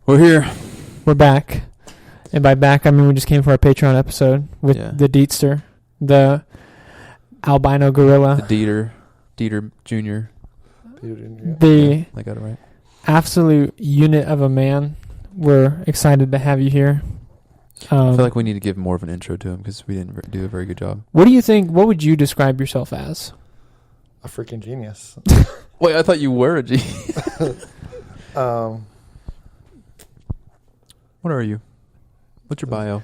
We're here. We're back. And by back, I mean we just came for our Patreon episode with the Deetster, the albino gorilla. The Dieter Jr. The I got it right. Absolute unit of a man. We're excited to have you here. I feel like we need to give more of an intro to him because we didn't do a very good job. What do you think? What would you describe yourself as? A freaking genius. Wait, I thought you were a genius. What are you? What's your bio?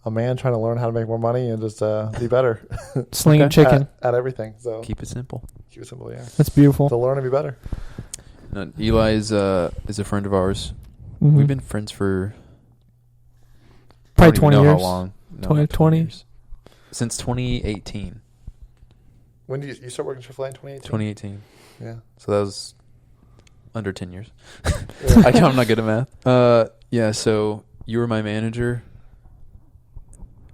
A man trying to learn how to make more money and just be better. Slinging chicken. At everything. So Keep it simple. Keep it simple, yeah. That's beautiful. To learn and be better. No, Eli is a friend of ours. Mm-hmm. We've been friends for probably 20 years. How long? No, 20 years. Since 2018. When did you start working at Chick-fil-A in 2018? 2018. Yeah. So that was under 10 years. Yeah. I'm not good at math. Yeah, so you were my manager.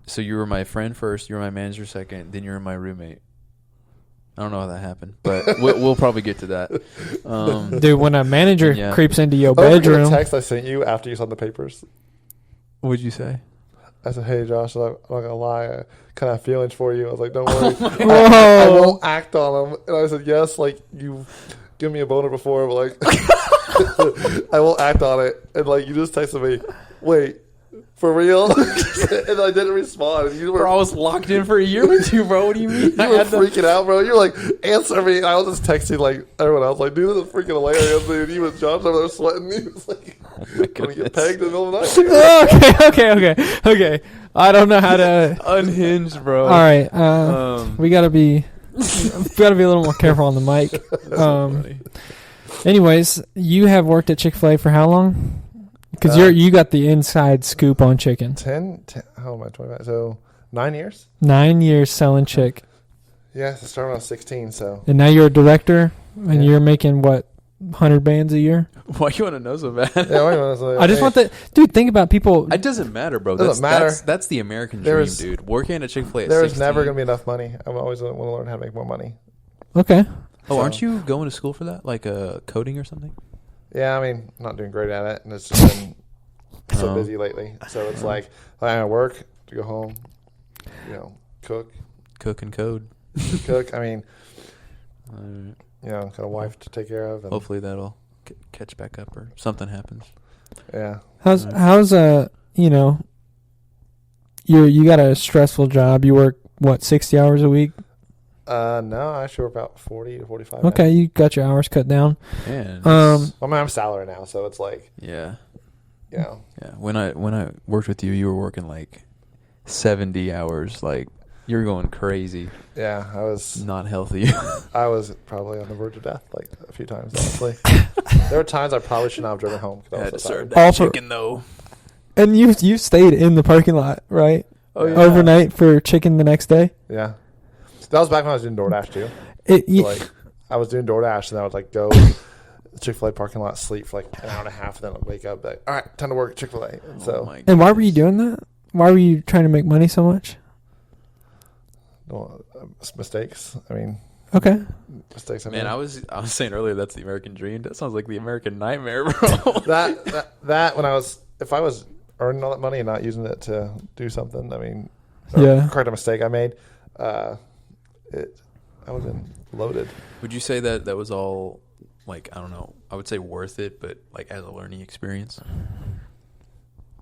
So you were my friend first, you were my manager second, then you were my roommate. I don't know how that happened, but we'll probably get to that. Dude, when a manager creeps into your bedroom. bedroom. The text I sent you after you saw the papers. What'd you say? I said, hey, Josh, I'm not going to lie. I kind of have feelings for you. I was like, don't worry. I I won't act on them. And I said, yes, like, you've given me a boner before, but, like, I won't act on it. And, like, you just texted me, wait, for real? And I didn't respond. And you were, bro, I was locked in for a year with you, bro. What do you mean? You were freaking out, bro. You were like, answer me. I was just texting, like, everyone else. Like, dude, this is freaking hilarious, dude. You and Josh over there sweating. He was like, I'm going to get pegged in the middle of the night. Okay. I don't know how to... Unhinged, bro. All right. We got to be a little more careful on the mic. Anyways, you have worked at Chick-fil-A for how long? Because you got the inside scoop on chicken. 10 how am I, 25? So, 9 years? 9 years selling chick. Yeah, I started when I was 16, so. And now you're a director, and you're making, what, 100 bands a year? Why you want to know so bad? Yeah, I just want the... Dude, think about people... It doesn't matter, bro. Doesn't matter. That's the American dream, dude. Working at a Chick-fil-A at 16. There's never going to be enough money. I'm always going to want to learn how to make more money. Okay. Oh, aren't you going to school for that? Like coding or something? Yeah, I mean, I'm not doing great at it, and it's just been so busy lately. So it's like I work to go home, cook and code. Cook. I mean, got a wife to take care of. And hopefully that'll catch back up or something happens. Yeah. How's you got a stressful job. You work what, 60 hours a week? No, I actually work about 40 to 45. Okay, you got your hours cut down. Yeah. I'm salary now, so it's like. Yeah. Yeah. When I worked with you, you were working like 70 hours. Like you're going crazy. Yeah, I was not healthy. I was probably on the verge of death like a few times. Honestly, there were times I probably should not have driven home. I had to serve that chicken though. And you stayed in the parking lot, right? Oh, yeah. Overnight for chicken the next day. Yeah, that was back when I was doing DoorDash too. I was doing DoorDash, and I would like go to the Chick-fil-A parking lot, sleep for like an hour and a half, and then I'd wake up like, all right, time to work at Chick-fil-A. And why were you doing that? Why were you trying to make money so much? Well, mistakes. I mean, okay. Mistakes. Man, I was saying earlier that's the American dream. That sounds like the American nightmare, bro. that when if I was earning all that money and not using it to do something, I mean, correct a mistake I made, I would have been loaded. Would you say that was all, like, I don't know, I would say worth it, but like as a learning experience?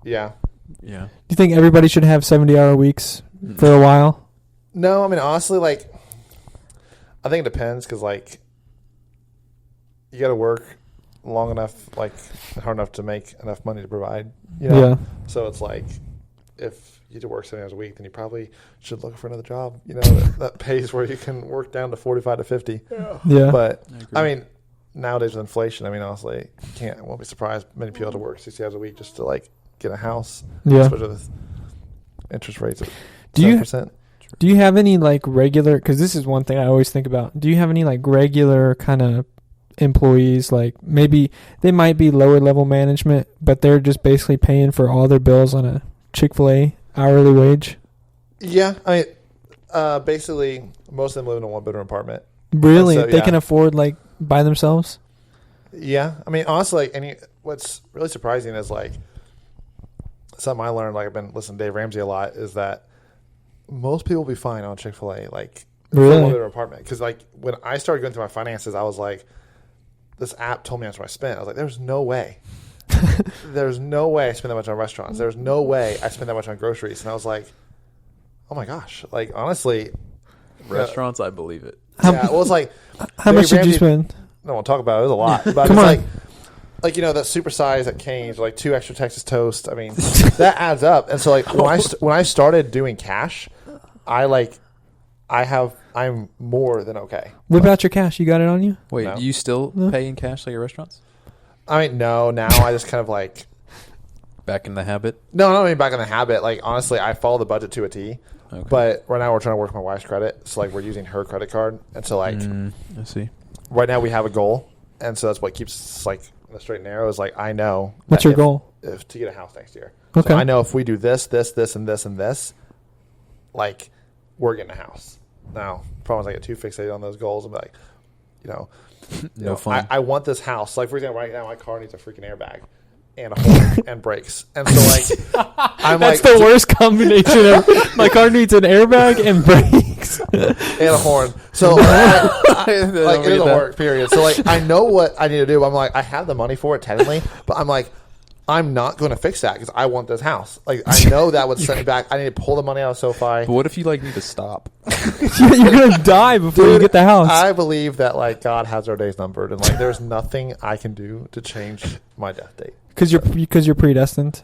Yeah. Yeah. Do you think everybody should have 70-hour weeks for a while? No, I mean, honestly, like, I think it depends because, like, you got to work long enough, like, hard enough to make enough money to provide, Yeah. So it's like, if you do work 7 hours a week, then you probably should look for another job, that pays where you can work down to 45 to 50. Yeah. But, I mean, nowadays with inflation, I mean, honestly, I won't be surprised many people have to work 60 hours a week just to, like, get a house. Yeah. Especially with interest rates of 7%. Do you have any, like, regular, because this is one thing I always think about, do you have any, like, regular kind of employees, like, maybe they might be lower level management, but they're just basically paying for all their bills on a Chick-fil-A hourly wage? Yeah, I mean, basically, most of them live in a one-bedroom apartment. Really? They can afford, like, by themselves? Yeah, I mean, honestly, what's really surprising is like something I learned. Like I've been listening to Dave Ramsey a lot. Is that most people will be fine on Chick-fil-A. Like Really? their apartment, because like when I started going through my finances, I was like, this app told me how much I spent. I was like, there's no way. There's no way I spend that much on restaurants. There's no way I spend that much on groceries. And I was like, oh my gosh. Like, honestly. Restaurants, I believe it. Yeah, well, it's like. How much did you spend? No, we'll talk about it. It was a lot. But Come it's on. like, you know, that supersize at Cane's, like 2 extra Texas toast. I mean, that adds up. And so, like, when I started doing cash, I'm more than okay. Whip out your cash. You got it on you? Wait, No. do you still pay in cash like at restaurants? I mean, no, now I just kind of like. Back in the habit? No, not even back in the habit. Like, honestly, I follow the budget to a T. Okay. But right now we're trying to work my wife's credit. So, like, we're using her credit card. And so, like, I see. right now we have a goal. And so that's what keeps us, like, in the straight and narrow is, like, I know. What's that your goal? If to get a house next year. Okay. So I know if we do this, this, this, and this, and this, like, we're getting a house. Now, the problem is I get too fixated on those goals. I'm like, No fun. I want this house. Like, for example, right now my car needs a freaking airbag and a horn and brakes. And so, like, I'm That's like, the worst combination of my car needs an airbag and brakes. and a horn. So, like, it doesn't work, period. So, like, I know what I need to do. I'm like, I have the money for it, technically, but I'm like, I'm not going to fix that because I want this house. Like, I know that would set me back. I need to pull the money out of SoFi. But what if you like need to stop? You're gonna die before you get the house. I believe that, like, God has our days numbered, and, like, there's nothing I can do to change my death date. Because you're predestined.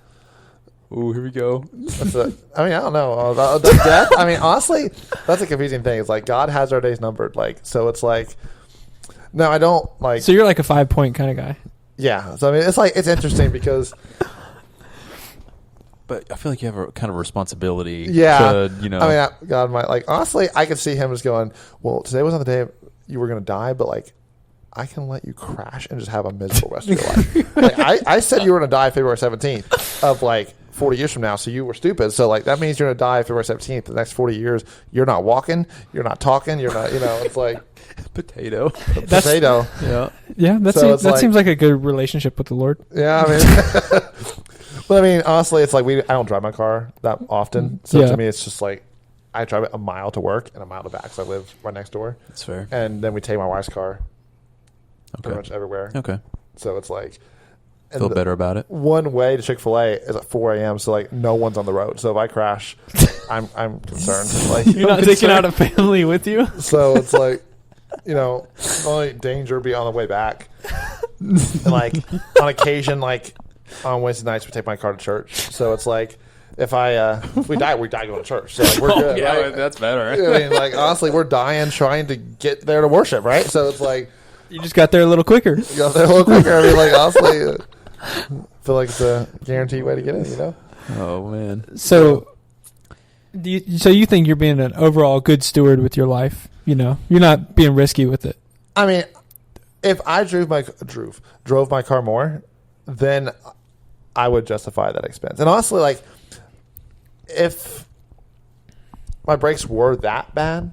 Ooh, here we go. I mean, I don't know. The death, I mean, honestly, that's a confusing thing. It's like God has our days numbered. Like, so it's like, no, I don't like. So you're like a 5-point kind of guy. Yeah. So I mean, it's like, it's interesting because. But I feel like you have a kind of responsibility. Yeah. To, I mean, God might, like, honestly, I could see him just going, well, today wasn't the day you were going to die, but, like, I can let you crash and just have a miserable rest of your life. Like, I said you were going to die February 17th of, like, 40 years from now, so you were stupid. So, like, that means you're going to die February 17th. The next 40 years, you're not walking, you're not talking, you're not, it's like. Potato. Potato. Yeah. Yeah, that seems like a good relationship with the Lord. Yeah, I mean. But, I mean, honestly, it's like I don't drive my car that often. So, to me, it's just like I drive it a mile to work and a mile to back. So, I live right next door. That's fair. And then we take my wife's car pretty much everywhere. Okay. So, it's like. Feel better about it. One way to Chick-fil-A is at 4 a.m. So, like, no one's on the road. So if I crash, I'm concerned. Like, You're not taking out a family with you. So it's like, the only danger would be on the way back. And, like, on occasion, like on Wednesday nights, we take my car to church. So it's like, if we die going to church. So, like, we're good. Yeah, right? that's better. I mean, like, honestly, we're dying trying to get there to worship, right? So it's like, You just got there a little quicker. you got there a little quicker. I mean, like, honestly. Feel like it's a guaranteed way to get in, Oh man. So you think you're being an overall good steward with your life? You're not being risky with it. I mean, if I drove my car more, then I would justify that expense. And honestly, like, if my brakes were that bad,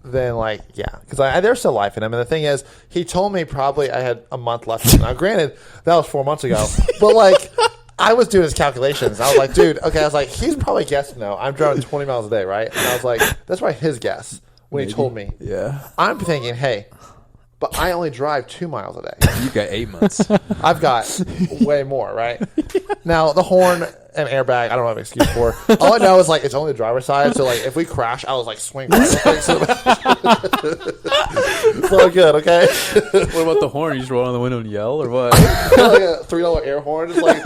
then, like, yeah, because there's still life in him. And the thing is, he told me probably I had a month left. Now, granted, that was 4 months ago, but, like, I was doing his calculations. I was like, dude, okay, I was like, he's probably guessing though. I'm driving 20 miles a day, right? And I was like, that's probably his guess when he told me. Yeah. I'm thinking, hey, but I only drive 2 miles a day. You got 8 months. I've got way more, right? Now, the horn and airbag, I don't have an excuse for. All I know is, like, it's only the driver's side. So, like, if we crash, I was, like, swing. It's all good, okay? What about the horn? You just roll on the window and yell, or what? Like a $3 air horn. It's like,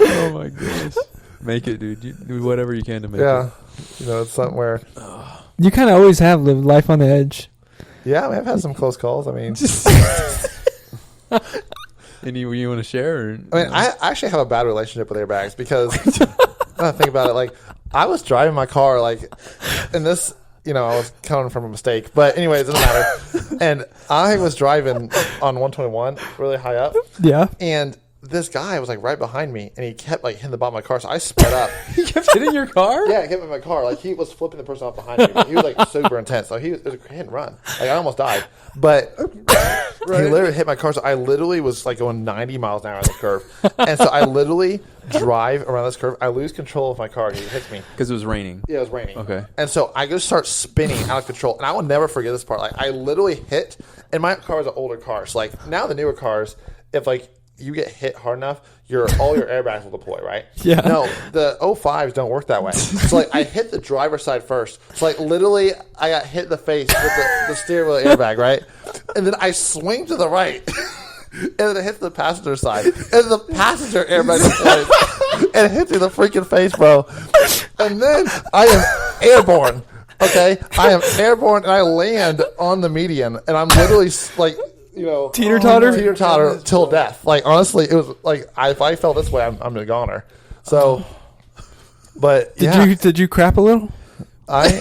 Oh my goodness. Make it, dude. You do whatever you can to make it. yeah. It's something where, You kind of always have lived life on the edge. yeah, I mean, I've had some close calls. I mean, Any you want to share? Or, I actually have a bad relationship with airbags because when I think about it, like, I was driving my car, like, and this, I was coming from a mistake. But anyways, it doesn't matter. And I was driving on 121 really high up. Yeah. And this guy was, like, right behind me, and he kept, like, hitting the bottom of my car. So I sped up. He kept hitting your car? Yeah, he kept in my car. Like, he was flipping the person off behind me. He was, like, super intense. So it was a hit and run. Like, I almost died. But He literally hit my car. So I literally was like going 90 miles an hour on this curve. And so I literally drive around this curve. I lose control of my car. He hits me. Because it was raining. Yeah, it was raining. Okay. And so I just start spinning out of control. And I will never forget this part. Like, I literally hit, and my car was an older car. So, like, now the newer cars, if, like, you get hit hard enough, all your airbags will deploy, right? Yeah. No, the 05s don't work that way. So, like, I hit the driver's side first. So, like, literally, I got hit in the face with the steering wheel airbag, right? And then I swing to the right. And then it hits the passenger side. And the passenger airbag deploys. And it hits me in the freaking face, bro. And then I am airborne. Okay? I am airborne, and I land on the median. And I'm literally, like... teeter-totter till death. Like, honestly, it was like if I fell this way, I'm a goner. So, but did you crap a little? I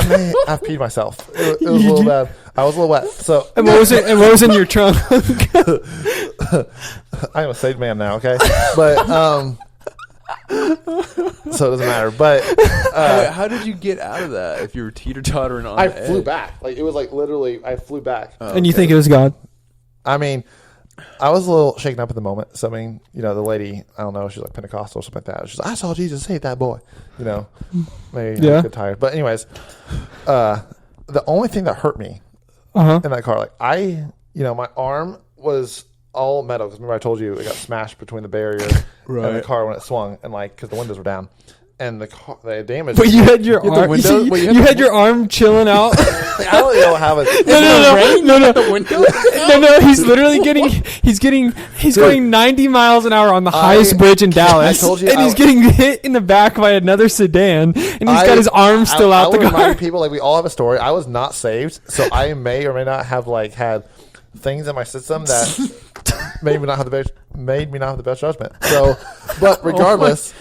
may have peed myself. It was a little bad. I was a little wet. So, and what was in your trunk? I am a saved man now. Okay, but so it doesn't matter. But how did you get out of that? If you were teeter-tottering on, I the flew edge? back. Like, it was like literally, I flew back. And you think it was God? I mean, I was a little shaken up at the moment. So, I mean, the lady, I don't know, she's like Pentecostal or something like that. She's like, I saw Jesus save that boy. Maybe I get tired. But anyways, the only thing that hurt me in that car, like my arm was all metal. Because remember I told you it got smashed between the barrier and the car when it swung. And because the windows were down. And the damage. But you had your arm. You had your arm chilling out. I don't even know how it. No. He's literally he's going 90 miles an hour on the highest bridge in Dallas. I told you, and he's getting hit in the back by another sedan, and he's got his arm still out the car. Remind people, like, we all have a story. I was not saved, so I may or may not have had things in my system that made me not have the best judgment. So, but regardless.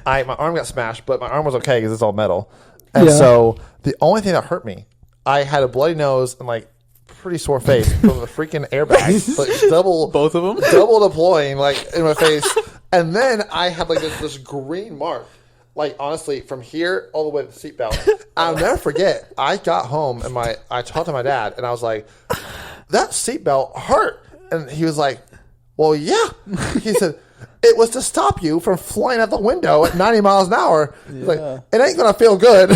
My arm got smashed, but my arm was okay because it's all metal. And so the only thing that hurt me, I had a bloody nose and pretty sore face from the freaking airbag, double, both of them, double deploying in my face. And then I had this green mark, honestly from here all the way to the seatbelt. I'll never forget. I got home and I talked to my dad and I was like, "That seatbelt hurt," and he was like, "Well, yeah." He said, "It was to stop you from flying out the window at 90 miles an hour." He's like, "It ain't going to feel good."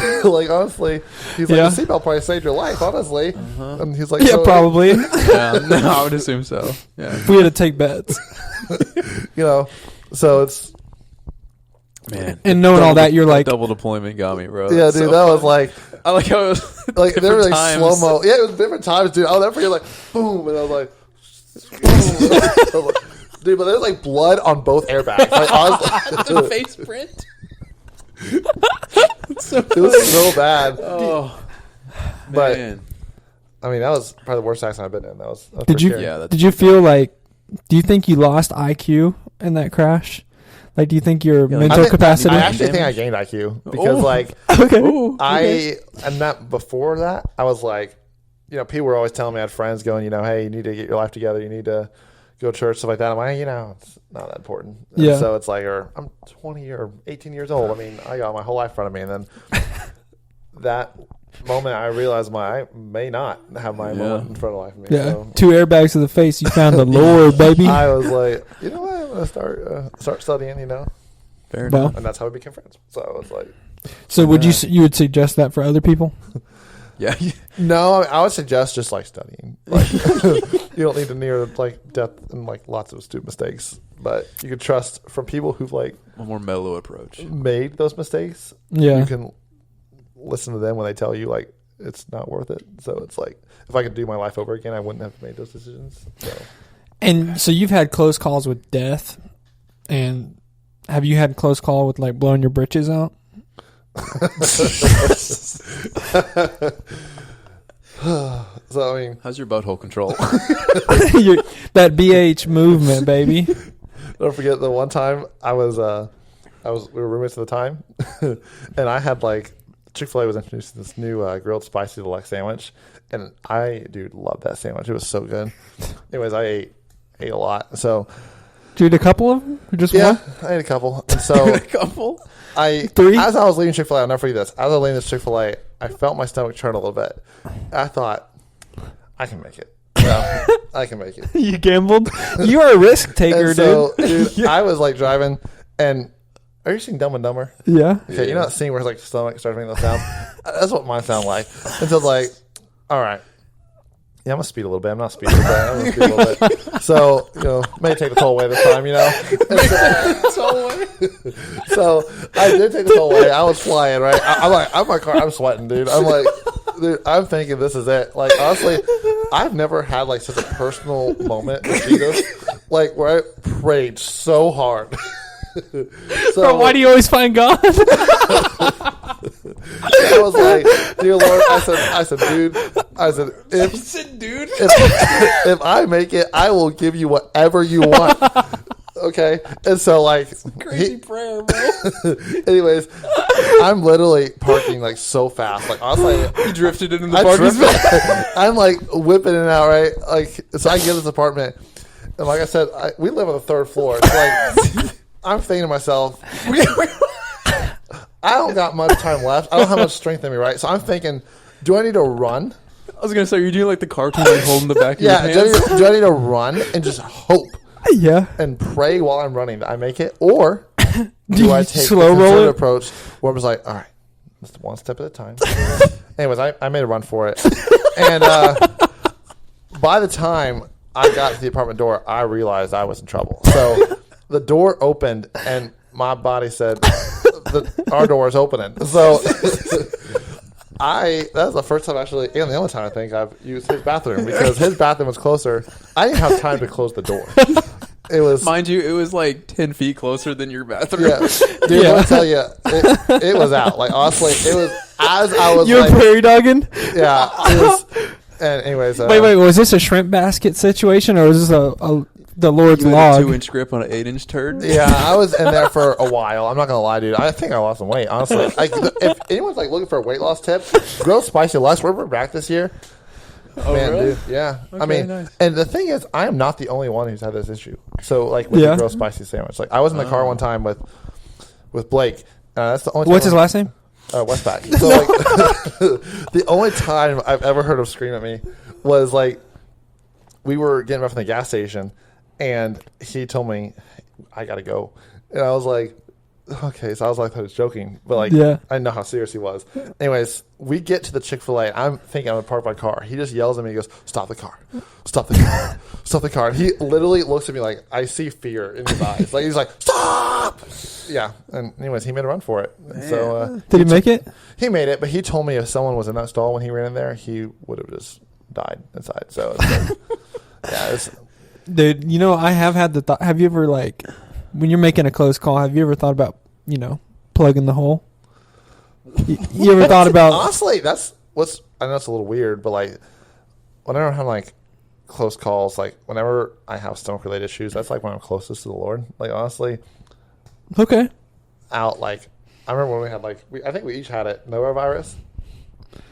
Honestly. He's like, "The seatbelt probably saved your life, honestly." And he's like, "Yeah, probably." No, I would assume so. Yeah. If we had to take bets. So it's... Man. And knowing all that, you're like... Double deployment got me, bro. Yeah, dude, that was I like how it was... they were slow-mo. Yeah, it was different times, dude. I'll never forget, boom, and I was like... Boom. Dude, but there's blood on both airbags. The face print. It was so bad. Oh, but man. I mean, that was probably the worst accident I've been in. That was did you? scary. Yeah. Did you feel do you think you lost IQ in that crash? Do you think your mental capacity? I actually think I gained IQ because and that before that I was people were always telling me, I had friends going, hey, you need to get your life together. You need to go to church, stuff like that. I'm like, it's not that important. And yeah. So it's I'm 20 or 18 years old. I mean, I got my whole life in front of me. And then that moment, I realized I may not have my moment in front of life of me. Yeah. So, 2 airbags to the face. You found the Lord, baby. I was like, you know what? I'm going to start studying, Fair enough. And that's how we became friends. So I was like. So would you would suggest that for other people? Yeah. No, I would suggest just studying. You don't need to near depth and lots of stupid mistakes, but you can trust from people who've a more mellow approach made those mistakes. Yeah, you can listen to them when they tell you it's not worth it. So it's if I could do my life over again, I wouldn't have made those decisions. So. And so you've had close calls with death, and have you had close call with blowing your britches out? So I mean, how's your butthole control? That BH movement, baby. Don't forget the one time we were roommates at the time, and I had Chick-fil-A was introducing this new grilled spicy deluxe sandwich, and I loved that sandwich. It was so good. Anyways, I ate a lot. So, did you eat a couple of them? Or just one? I ate a couple. And so a couple. 3? As I was leaving Chick-fil-A, I'll never forget this. As I was leaving this Chick-fil-A, I felt my stomach churn a little bit. I thought, I can make it. No, I can make it. You gambled. You are a risk taker, And so, dude. dude, I was like driving, and are you seeing Dumb and Dumber? Yeah. Okay, you know that scene where it's like stomach starts making those sounds? That's what mine sound like. And so it's like, all right. Yeah, I'm going to speed a little bit. I'm not speeding, but I'm going to speed a little bit. So, may take the toll away this time, So I did take the toll away. I was flying, right? I'm my car. I'm sweating, dude. I'm like, dude, I'm thinking this is it. Like, honestly, I've never had like such a personal moment with Jesus, like where I prayed so hard. So, Bro, why do you always find God? I was like, dear Lord, I said, dude, if I make it, I will give you whatever you want. Okay, and so like Crazy prayer, bro. Anyways, I'm literally parking like so fast. Like honestly, You drifted into the parking spot. I'm like whipping it out, right? Like so, I get this apartment, and like I said, we live on the third floor. It's like I'm thinking to myself, I don't got much time left. I don't have much strength in me, right? So I'm thinking, do I need to run? I was gonna say, you're doing like the cartoon, like holding the back of your hands. Do I need to run and just hope Yeah. and pray while I'm running that I make it, or do I take slow the roll conservative it? approach where I was like, all right, just one step at a time. Anyways, I made a run for it, and by the time I got to the apartment door, I realized I was in trouble. So the door opened, and my body said, "Our door is opening." So that was the first time actually, and the only time I think I've used his bathroom because his bathroom was closer. I didn't have time to close the door. It was, Mind you, it was like 10 feet closer than your bathroom. yeah, dude. Let me tell you, it was out. Like honestly, it was as I was. You were like, prairie dogging? yeah, it was. And anyways, Wait, was this a shrimp basket situation, or was this the Lord's You had a log? 2-inch grip on an 8-inch turd. Yeah, I was in there for a while. I'm not gonna lie, dude. I think I lost some weight, honestly. Like, if anyone's like looking for a weight loss tip, Grilled Spicy Lux. We're back this year. Oh, Man, really? dude, yeah. Okay, I mean, nice. and the thing is, I am not the only one who's had this issue. So, like with the grilled spicy sandwich, like I was in the car one time with Blake. That's the only. Time What's his last name? Westpac. So, like, the only time I've ever heard him scream at me was like we were getting back from the gas station, and he told me I gotta go, and I was like, okay. So I was like, I was joking, but like, Yeah. I didn't know how serious he was. Anyways, we get to the Chick-fil-A. I'm thinking I'm gonna park my car. He just yells at me. He goes, "Stop the car! Stop the car! Stop the car!" And he literally looks at me like I see fear in his eyes. Like he's like, "Stop!" Yeah. And anyways, he made a run for it. And so Did he make it? he made it, but he told me if someone was in that stall when he ran in there, he would have just died inside. So it's like, yeah, it's, Dude, I have had the thought. Have you ever, like, when you're making a close call, have you ever thought about, plugging the hole? You ever thought about... honestly, that's what's, I know it's a little weird, but like whenever I'm having like close calls, like whenever I have stomach related issues, that's like when I'm closest to the Lord. Like honestly, Okay. out like I remember when we had like I think we each had it norovirus.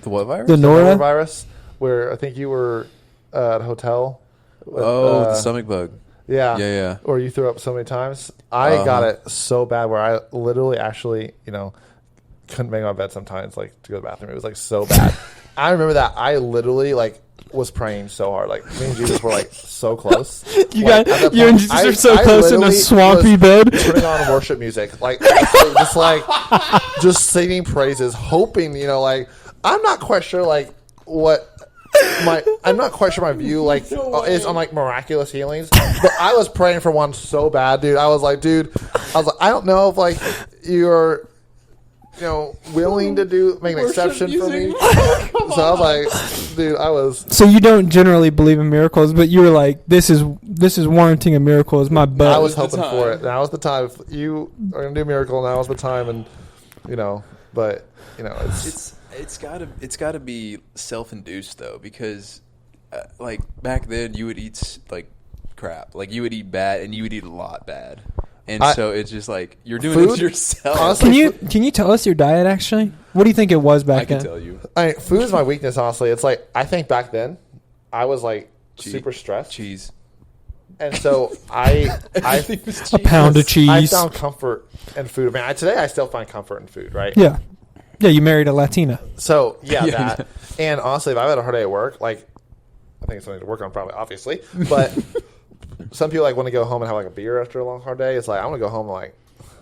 The what virus? The Nora? Norovirus, where I think you were at a hotel. With, the stomach bug. yeah, Yeah. Or you threw up so many times. I got it so bad where I literally actually couldn't make my bed sometimes like to go to the bathroom. It was like so bad. I remember that I literally like was praying so hard. Like me and Jesus were like so close. You Like, at that and point, Jesus are so close in a literally swampy was bed. turning on worship music, like just singing praises, hoping like I'm not quite sure like what I'm not quite sure my view like is on like miraculous healings, but I was praying for one so bad, dude. I was like, I don't know if like you're willing to make an exception for me. So I was like, dude, I was. So you don't generally believe in miracles, but you were like, this is warranting a miracle. Is my butt. I was the hoping time. for it. Now is the time. If you are gonna do a miracle, now is the time, and but It's gotta be self-induced though, because like back then you would eat like crap, like you would eat bad, and you would eat a lot bad, and so it's just like you're doing it Food? to yourself. Honestly, Can you tell us your diet actually? What do you think it was back I can then? tell you, food is my weakness. Honestly, it's like I think back then I was like super stressed, cheese. and so I A pound of cheese. I found comfort in food. Man, today I still find comfort in food. Right? Yeah. Yeah, you married a Latina. So Yeah. that. And honestly, if I've had a hard day at work, like think it's something to work on, probably, obviously. But some people like want to go home and have like a beer after a long hard day. It's like I want to go home and like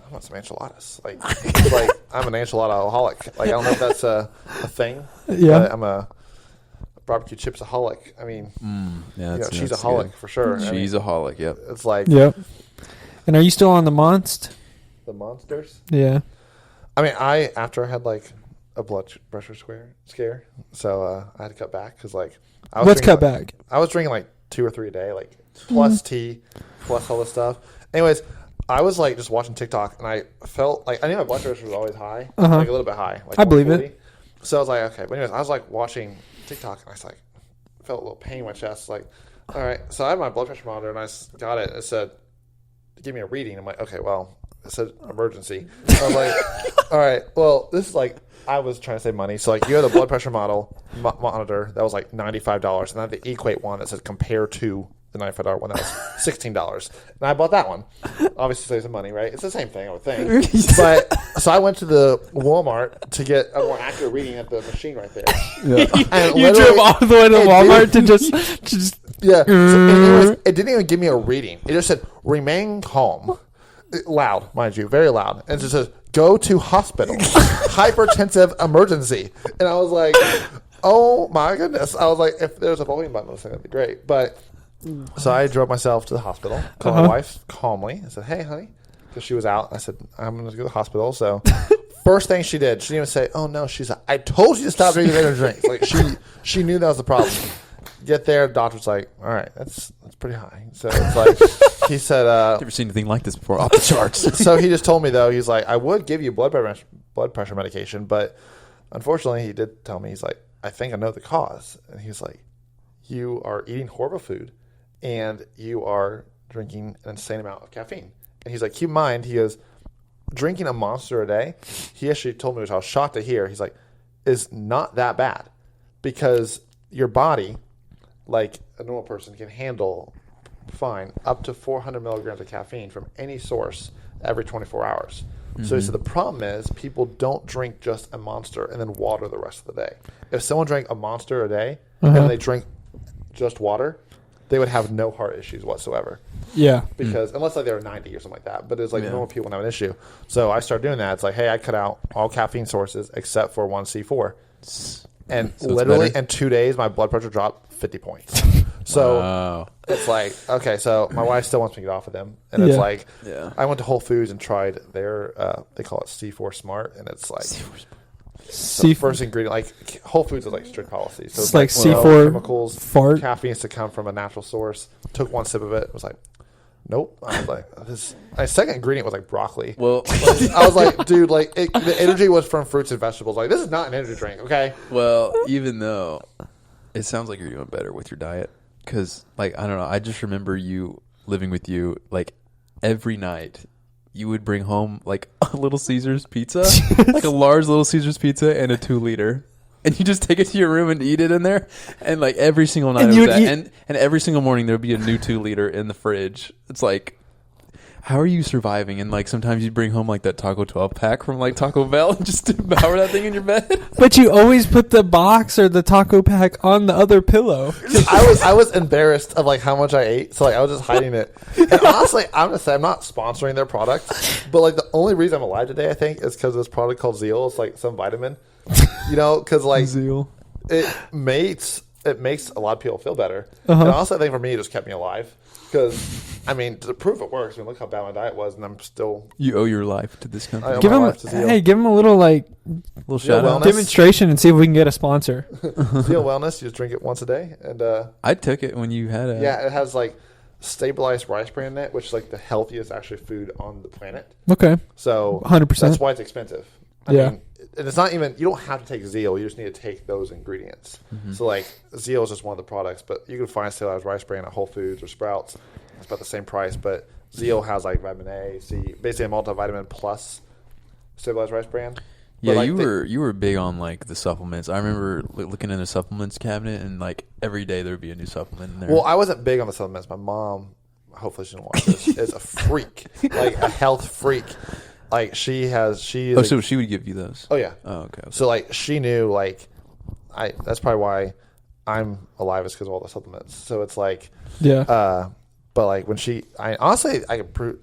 I want some enchiladas. Like I'm an enchilada-aholic. Like I don't know if that's a thing. Yeah. But I'm a barbecue chips-aholic. I mean, cheese-aholic for sure. Cheese-aholic, yep. It's like And are you still on the Monst? the monsters. Yeah. I mean, after I had like a blood pressure scare, so I had to cut back because like What's cut back? I was drinking like 2 or 3 a day, like plus tea, plus all this stuff. Anyways, I was like just watching TikTok, and I felt like I knew my blood pressure was always high, like a little bit high. Like I believe it. So I was like, okay. But anyways, I was like watching TikTok, and I was like, felt a little pain in my chest. Like, all right. So I had my blood pressure monitor, and I got it. It said, give me a reading. I'm like, okay, well, it said emergency. I was like, all right. Well, this is like I was trying to save money. So like you had a blood pressure monitor that was like $95, and I had the Equate one that said compare to the $95 one that was $16, and I bought that one. Obviously, save some money, right? It's the same thing, I would think. But so I went to the Walmart to get a more accurate reading at the machine right there. And You drove all the way to Walmart to just yeah. So anyways, it didn't even give me a reading. It just said remain calm, loud, mind you, very loud, and it just says go to hospital, hypertensive emergency, and I was like, oh my goodness. I was like, if there's a volume button, that'd be great, but. So I drove myself to the hospital, called my wife calmly, and said, hey, honey, because she was out. I said, I'm going to go to the hospital. So first thing she did, she didn't even say, oh, no. She's like, I told you to stop drinking energy drinks. Like, she knew that was the problem. Get there, the doctor's like, all right, that's pretty high. So it's like, he said. Never seen anything like this before, off the charts. So he just told me, though, he's like, I would give you blood pressure medication, but unfortunately, he did tell me, he's like, I think I know the cause. And he's like, you are eating horrible food. And you are drinking an insane amount of caffeine. And he's like, keep in mind, he goes, drinking a Monster a day, he actually told me, which I was shocked to hear, he's like, is not that bad. Because your body, like a normal person, can handle fine up to 400 milligrams of caffeine from any source every 24 hours. Mm-hmm. So he said the problem is people don't drink just a Monster and then water the rest of the day. If someone drank a Monster a day and they drink just water, they would have no heart issues whatsoever. Yeah. Because unless like they were 90 or something like that. But it's like normal people don't have an issue. So I started doing that. It's like, hey, I cut out all caffeine sources except for one C4. And so literally in 2 days, my blood pressure dropped 50 points. So it's like, okay, so my wife still wants me to get off of them. And it's like, I went to Whole Foods and tried their, they call it C4 Smart. And it's like... So first ingredient, like Whole Foods is like strict policy. So it's like C4 chemicals, fart. Caffeine is to come from a natural source. Took one sip of it. Was like, nope. I was like, this. My second ingredient was like broccoli. Well, I was like, dude, like the energy was from fruits and vegetables. Like this is not an energy drink, okay? Well, even though it sounds like you're doing better with your diet, because like I don't know, I just remember you living with you like every night. You would bring home like a Little Caesars pizza, like a large Little Caesars pizza and a 2-liter. And you just take it to your room and eat it in there. And like every single night and every single morning there would be a new 2-liter in the fridge. It's like, how are you surviving? And like sometimes you bring home like that Taco 12 pack from like Taco Bell and just devour that thing in your bed. But you always put the box or the taco pack on the other pillow. I was embarrassed of like how much I ate, so like I was just hiding it. And honestly, I'm gonna say I'm not sponsoring their product, but like the only reason I'm alive today, I think, is because of this product called Zeal. It's like some vitamin, you know, because like Zeal. it makes a lot of people feel better. And also, I think for me, it just kept me alive. Because, I mean, to prove it works, I mean, look how bad my diet was, and I'm still... You owe your life to this company. Give him a little, like, little shout out. Demonstration and see if we can get a sponsor. Zeal Wellness, you just drink it once a day. And I took it when you had it. Yeah, it has, like, stabilized rice bran in it, which is, like, the healthiest, actually, food on the planet. Okay. So, 100%. That's why it's expensive. I mean, and it's not even... You don't have to take Zeal. You just need to take those ingredients. Mm-hmm. So, like, Zeal is just one of the products, but you can find stabilized rice bran at Whole Foods or Sprouts. It's about the same price, but Zeal has, like, vitamin A, C, basically a multivitamin plus stabilized rice bran. Yeah, like you were big on, like, the supplements. I remember looking in the supplements cabinet, and, like, every day there would be a new supplement in there. Well, I wasn't big on the supplements. My mom, hopefully she doesn't watch this, is a freak, like, a health freak. Like, so she would give you those? Oh, yeah. Oh, okay. So, like, she knew, like, that's probably why I'm alive is because of all the supplements. So it's like, Yeah. but like when honestly, I can prove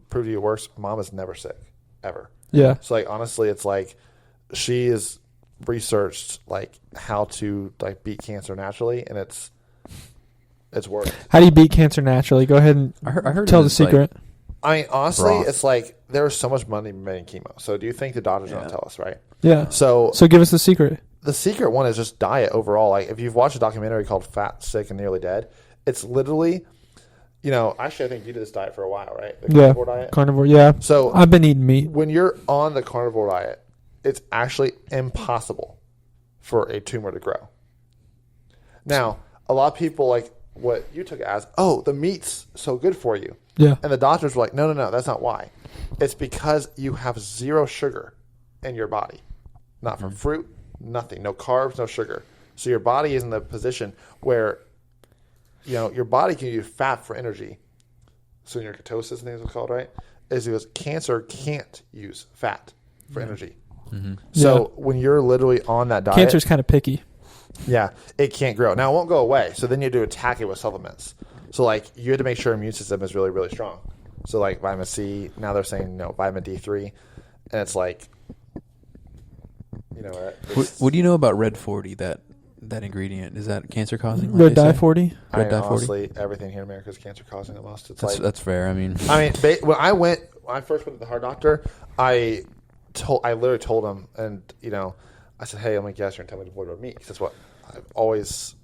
to you worse. Mom is never sick, ever. Yeah. So like honestly, it's like she is researched like how to like beat cancer naturally, and it's worked. How do you beat cancer naturally? Go ahead and I heard tell the it's like- secret. I mean, honestly, Broth. it's like there's so much money made in chemo. So do you think the doctors don't tell us, right? Yeah. So So give us the secret. the secret one is just diet overall. Like if you've watched a documentary called Fat, Sick, and Nearly Dead, it's literally, actually I think you did this diet for a while, right? The carnivore diet. Carnivore. Yeah. So I've been eating meat. when you're on the carnivore diet, it's actually impossible for a tumor to grow. Now, a lot of people like what you took it as, oh, the meat's so good for you. Yeah. And the doctors were like, no, that's not why. It's because you have zero sugar in your body. Not from fruit, nothing. No carbs, no sugar. So your body is in the position where, your body can use fat for energy. So in your ketosis, things are called, right? Is because cancer can't use fat for energy. Mm-hmm. So when you're literally on that diet, Cancer's kind of picky. yeah, it can't grow. Now it won't go away. So then you have to attack it with supplements. So like you have to make sure your immune system is really, really strong. So like vitamin C. Now they're saying vitamin D3, and it's like, What do you know about Red 40? That ingredient, is that cancer causing? Red dye 40. Red dye 40. Honestly, everything here in America is cancer causing almost. It's That's fair. I mean, when I first went to the heart doctor, I literally told him, and I said, hey, let me guess, you're gonna tell me to avoid red meat, because that's what I've always,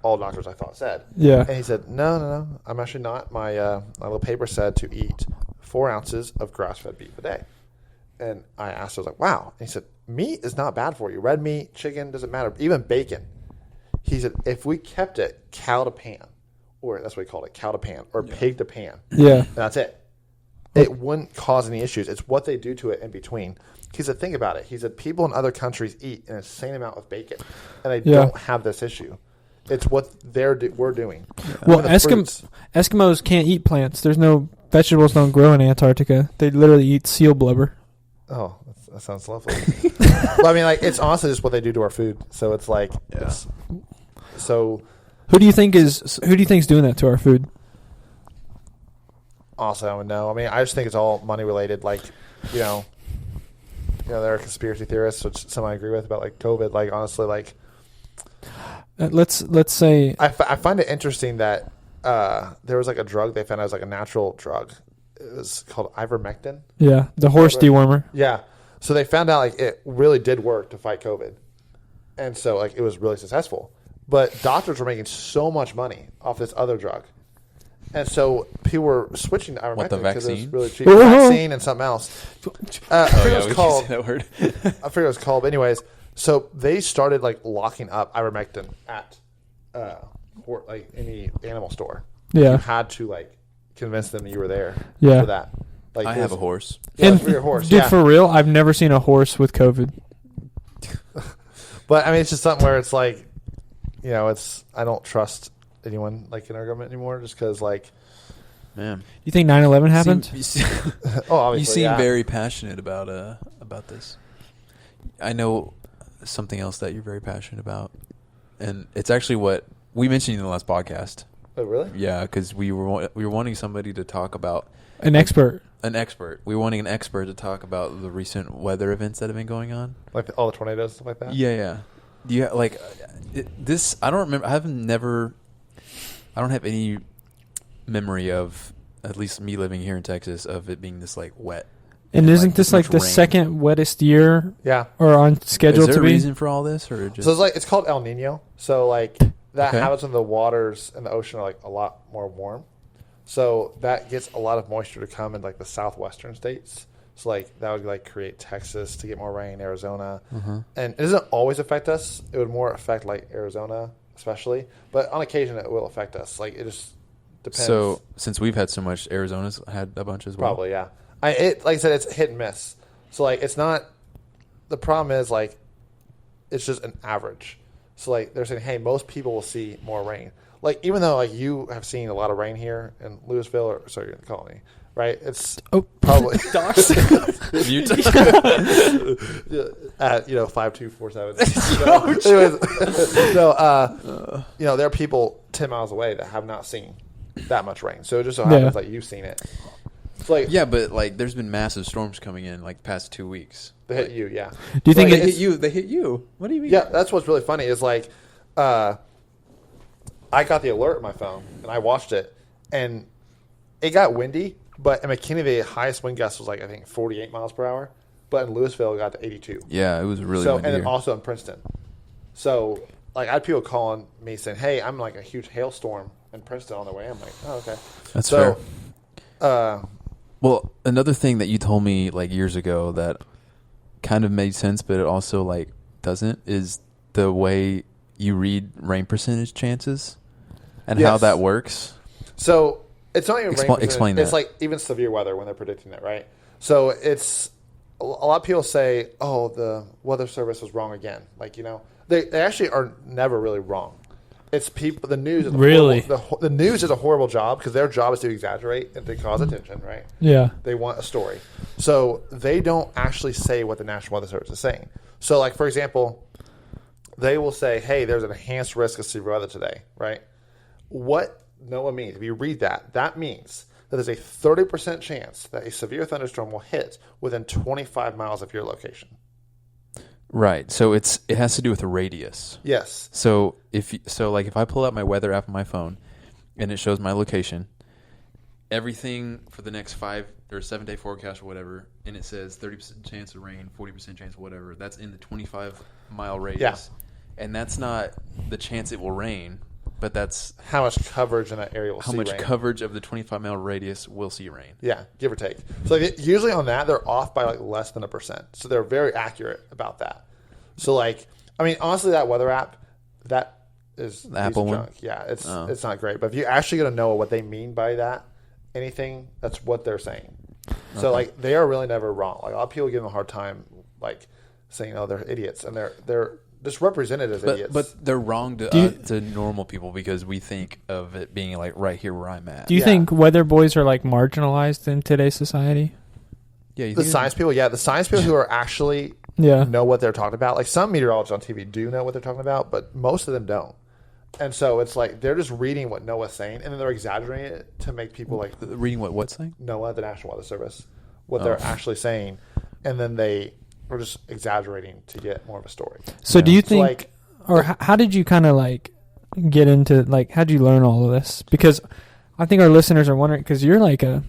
all doctors I thought said. Yeah. And he said, no, I'm actually not. My little paper said to eat 4 ounces of grass-fed beef a day. And I asked, I was like, wow. And he said, meat is not bad for you. Red meat, chicken, doesn't matter. Even bacon. He said, if we kept it cow to pan, or that's what he called it, cow to pan, or pig to pan, Yeah. that's it. It wouldn't cause any issues. It's what they do to it in between. He said, think about it. He said, people in other countries eat an insane amount of bacon, and they don't have this issue. It's what we're doing. Well, Even the fruits. Eskimos can't eat plants. There's no vegetables don't grow in Antarctica. They literally eat seal blubber. Oh, that sounds lovely. But I mean, like, it's honestly just what they do to our food. So it's like, so Who do you think is doing that to our food? honestly, I would know. I mean, I just think it's all money related. Like, there are conspiracy theorists, which some I agree with about like COVID. Like, honestly, like, Let's say I find it interesting that there was like a drug they found out was like a natural drug. It was called ivermectin. yeah, the horse dewormer. Yeah. So they found out like it really did work to fight COVID. And so like it was really successful. But doctors were making so much money off this other drug. And so people were switching to ivermectin the because it was vaccine? really cheap. Vaccine and something else. I forget what it was called. That word. I forget what it was called. But anyways, so they started like locking up ivermectin at any animal store. Yeah. You had to like convince them that you were there Yeah. for that. Like I have a horse. Yeah, And for your horse. dude, Yeah. for real, I've never seen a horse with COVID. But I mean, it's just something where it's like, I don't trust anyone like in our government anymore, just because like, Man, You think 9/11 happened? You obviously, seem yeah. very passionate about this. I know something else that you're very passionate about, and it's actually what we mentioned in the last podcast. Oh, really? Yeah, because we were wanting somebody to talk about An expert. an expert. We were wanting an expert to talk about the recent weather events that have been going on. Like all the tornadoes, stuff like that. Yeah. Yeah, like this. I don't remember. I don't have any memory of, at least me living here in Texas, of it being this like wet. And isn't like, this this like much the rain. second wettest year Yeah. or on schedule Is there to a be? reason for all this, or just So it's called El Nino. So like that Okay. happens when the waters in the ocean are like a lot more warm. So that gets a lot of moisture to come in like the southwestern states. So like that would like create Texas to get more rain, Arizona, and it doesn't always affect us. It would more affect like Arizona, especially, but on occasion it will affect us. Like it just depends. So since we've had so much, Arizona's had a bunch as well. Probably, yeah. Like I said, it's hit and miss. So like it's not. The problem is like it's just an average. So like they're saying, hey, most people will see more rain. like even though like you have seen a lot of rain here in Louisville, or sorry, in the colony, right? It's probably Docs. at 5247. So, anyways, there are people 10 miles away that have not seen that much rain. So it just so happens like you've seen it. It's like but like there's been massive storms coming in like the past 2 weeks. they hit you, yeah. Do you think They hit you? They hit you. What do you mean? Yeah, that's what's really funny is like, I got the alert on my phone and I watched it, and it got windy. But in McKinney, the highest wind gust was like I think 48 miles per hour. But in Louisville, it got to 82. Yeah, it was really so, windy and then here. also in Princeton. So like I had people calling me saying, "Hey, I'm like a huge hailstorm in Princeton on the way." I'm like, "Oh, okay." That's so, fair. Well, another thing that you told me like years ago that kind of made sense, but it also like doesn't, is the way you read rain percentage chances and how Yes. that works. So it's not even rain percentage. Explain It's that. like even severe weather when they're predicting it, right? So it's a lot of people say, "Oh, the weather service was wrong again." Like they actually are never really wrong. It's people. The news is Really? the news is a horrible job because their job is to exaggerate and to cause attention, right? Yeah. They want a story, so they don't actually say what the National Weather Service is saying. So, like for example, they will say, "Hey, there's an enhanced risk of severe weather today," right? What NOAA means, if you read that, that means that there's a 30% chance that a severe thunderstorm will hit within 25 miles of your location. Right. So it has to do with the radius. Yes. So if I pull out my weather app on my phone and it shows my location, everything for the next 5 or 7 day forecast or whatever, and it says 30% chance of rain, 40% chance of whatever, that's in the 25-mile radius. Yeah. And that's not the chance it will rain, but that's How much coverage in that area will how see much rain. coverage of the 25-mile radius will see rain. Yeah, give or take. So usually on that, they're off by like less than 1%. So they're very accurate about that. So like, I mean, honestly, that weather app, that is The Apple one? junk. Yeah, it's not great. But if you actually going to know what they mean by that, anything, that's what they're saying. So like, they are really never wrong. Like a lot of people give them a hard time, like saying, "Oh, they're idiots," and they're just represented as idiots. But they're wrong to normal people because we think of it being like right here where I'm at. Do you think weather boys are like marginalized in today's society? Yeah, you the think science people, the science people who are actually Yeah. know what they're talking about. Like some meteorologists on TV do know what they're talking about, but most of them don't. And so it's like they're just reading what NOAA's saying, and then they're exaggerating it to make people like reading what's saying? NOAA, the National Weather Service, what they're actually saying, and then they are just exaggerating to get more of a story. So do you think, like- or how did you kind of like get into, like, how did you learn all of this? Because I think our listeners are wondering, because you're kind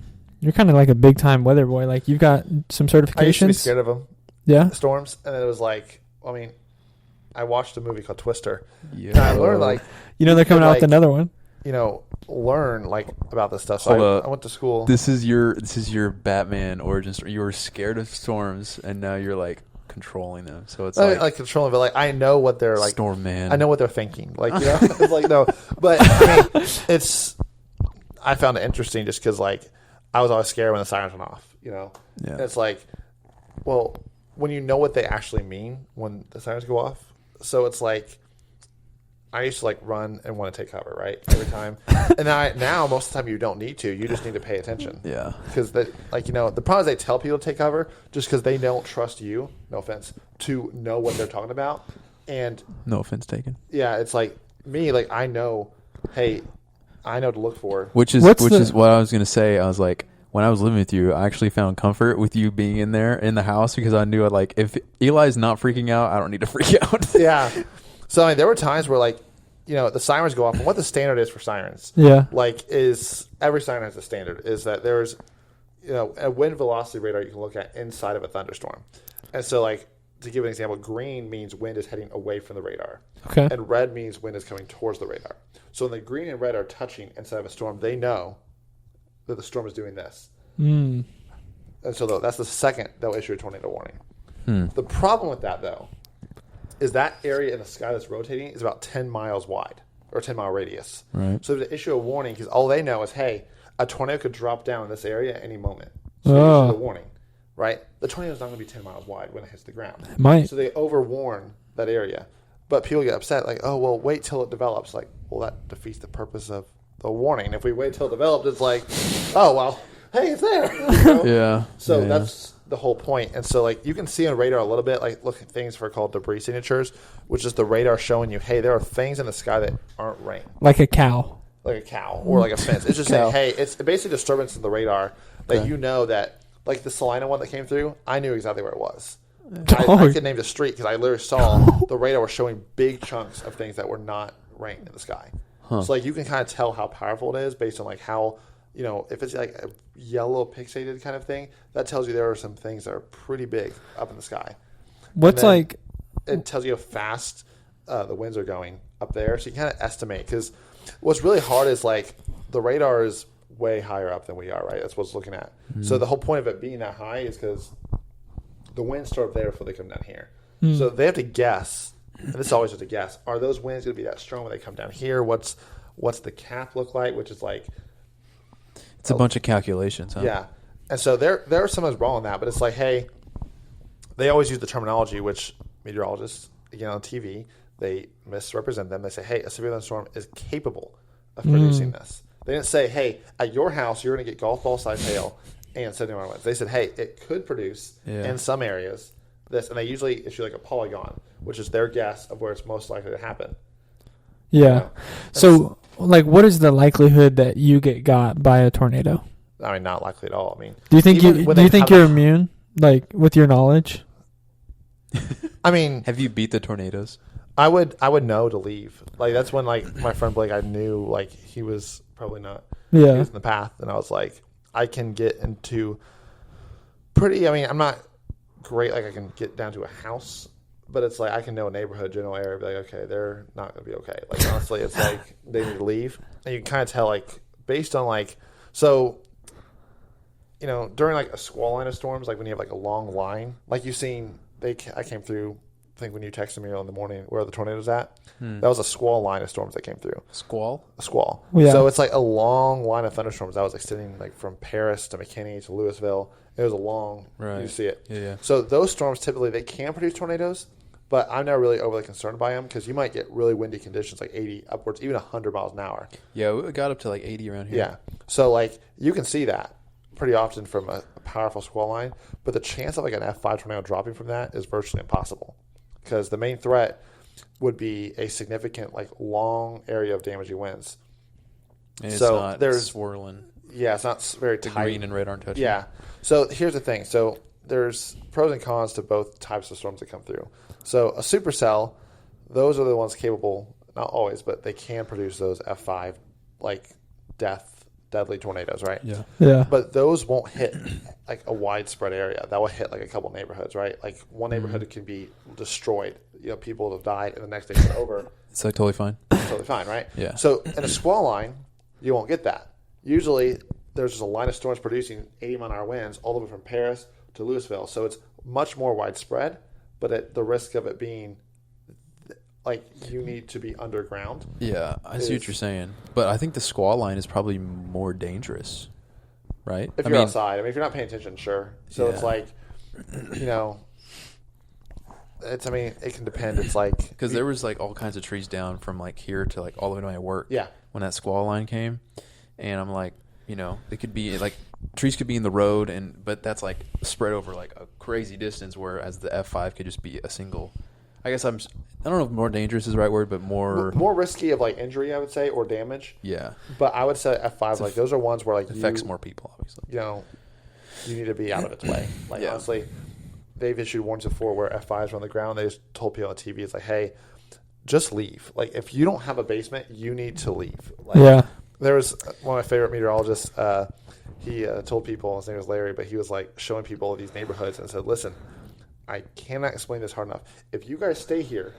of like a big time weather boy. Like you've got some certifications. I used to be scared of them, Yeah. storms, and then it was like, I mean, I watched a movie called Twister, Yeah. and I learned like, They're coming out with like- another one. learn like about this stuff. So Hold up. I went to school. This is your Batman origin story. You were scared of storms, and now you're like controlling them. So it's like controlling, but like I know what they're like. Storm Man. I know what they're thinking. Like it's like no, but I mean, I found it interesting just because like I was always scared when the sirens went off. Yeah. And it's like, well, when you know what they actually mean when the sirens go off, so it's like. I used to like run and want to take cover, right? Every time. And now most of the time you don't need to. You just need to pay attention. Yeah. Because the problem is they tell people to take cover just because they don't trust you, no offense, to know what they're talking about. And No offense taken. yeah, it's like me, like I know, hey, I know to look for. Which is what I was gonna say. I was like, when I was living with you, I actually found comfort with you being in there in the house because I knew like if Eli's not freaking out, I don't need to freak out. Yeah. So I mean, there were times where like, the sirens go off, and what the standard is for sirens, is every siren has a standard. Is that there's, a wind velocity radar you can look at inside of a thunderstorm, and so like to give an example, green means wind is heading away from the radar, Okay. and red means wind is coming towards the radar. So when the green and red are touching inside of a storm, they know that the storm is doing this, and so that's the second they'll issue a tornado warning. The problem with that though. Is that area in the sky that's rotating is about 10 miles wide or 10-mile radius. Right. So to issue a warning, because all they know is, hey, a tornado could drop down in this area at any moment. So they issue the warning, right? The tornado's not going to be 10 miles wide when it hits the ground. Might. So they overwarn that area. But people get upset, like, oh, well, wait till it develops. Like, well, that defeats the purpose of the warning. If we wait till it develops, it's like, oh, well, hey, it's there. You know? Yeah. So that's the whole point. And so, like, you can see on radar a little bit, like, look at things for called debris signatures, which is the radar showing you, hey, there are things in the sky that aren't rain. Like a cow. Like a cow or like a fence. It's just saying, hey, it's basically disturbance in the radar that you know that, like the Salina one that came through, I knew exactly where it was. I could name the street because I literally saw the radar was showing big chunks of things that were not rain in the sky. Huh. So like you can kind of tell how powerful it is based on like how, you know, if it's like a yellow pixelated kind of thing, that tells you there are some things that are pretty big up in the sky. What's like... It tells you how fast the winds are going up there. So you kind of estimate because what's really hard is like the radar is way higher up than we are, right? That's what it's looking at. Mm-hmm. So the whole point of it being that high is because the winds start up there before they come down here. Mm. So they have to guess, and this is always just a guess, are those winds going to be that strong when they come down here? What's the cap look like? Which is like... It's a bunch of calculations, huh? Yeah. And so there are some that's wrong on that, but it's like, hey, they always use the terminology, which meteorologists, again on TV, they misrepresent them. They say, hey, a severe thunderstorm is capable of producing this. They didn't say, hey, at your house, you're going to get golf ball size hail and 70 mile winds. They said, hey, it could produce in some areas this. And they usually issue like a polygon, which is their guess of where it's most likely to happen. Yeah. You know? So, like, what is the likelihood that you get got by a tornado? I mean, not likely at all. I mean, do you think you're immune, like, with your knowledge? I mean, have you beat the tornadoes? I would know to leave. Like that's when like my friend Blake, I knew like he was probably not. Yeah. He was in the path, and I was like, I can get into pretty. I mean, I'm not great. Like I can get down to a house, but it's like I can know a neighborhood, general area. Be like, okay, they're not going to be okay. Like honestly, it's like they need to leave, and you can kind of tell like based on like so. You know, during like a squall line of storms, like when you have like a long line, like you've seen. I came through, I think when you texted me in the morning where the tornado's at, that was a squall line of storms that came through. Squall? A squall. Yeah. So it's like a long line of thunderstorms that was extending like from Paris to McKinney to Louisville. It was a long, you see it. Yeah. So those storms typically, they can produce tornadoes, but I'm not really overly concerned by them because you might get really windy conditions like 80 upwards, even 100 miles an hour. Yeah, we got up to like 80 around here. Yeah. So like you can see that pretty often from a powerful squall line, but the chance of like an F5 tornado dropping from that is virtually impossible because the main threat would be a significant like long area of damaging winds. And so it's not swirling. Yeah, it's not very tight. The green and red aren't touching. Yeah. So here's the thing. So there's pros and cons to both types of storms that come through. So a supercell, those are the ones capable, not always, but they can produce those F5 like deadly tornadoes, right? Yeah. Yeah. But those won't hit like a widespread area. That will hit like a couple neighborhoods, right? Like one neighborhood can be destroyed. You know, people have died, and the next day it's over. It's like totally fine. It's totally fine, right? Yeah. So in a squall line, you won't get that. Usually, there's just a line of storms producing 80-mile-an-hour winds all the way from Paris to Louisville. So it's much more widespread, but at the risk of it being like you need to be underground. Yeah, I see what you're saying. But I think the squall line is probably more dangerous, right? If you're outside. I mean, if you're not paying attention, sure. So it's like, you know, it can depend. It's like... Because there was like all kinds of trees down from like here to like all the way to my work. Yeah. When that squall line came. And I'm like, you know, it could be like trees could be in the road, but that's like spread over like a crazy distance, whereas the F5 could just be a single... I guess I don't know if more dangerous is the right word, but more risky of like injury, I would say, or damage. Yeah. But I would say F5, like those are ones where like affects more people, obviously. You know, you need to be out of its way. Like honestly, they've issued warnings before where F5s are on the ground. They just told people on TV, it's like, hey, just leave. Like if you don't have a basement, you need to leave. Like, there was one of my favorite meteorologists. He told people, his name was Larry, but he was like showing people these neighborhoods and said, listen, I cannot explain this hard enough. If you guys stay here,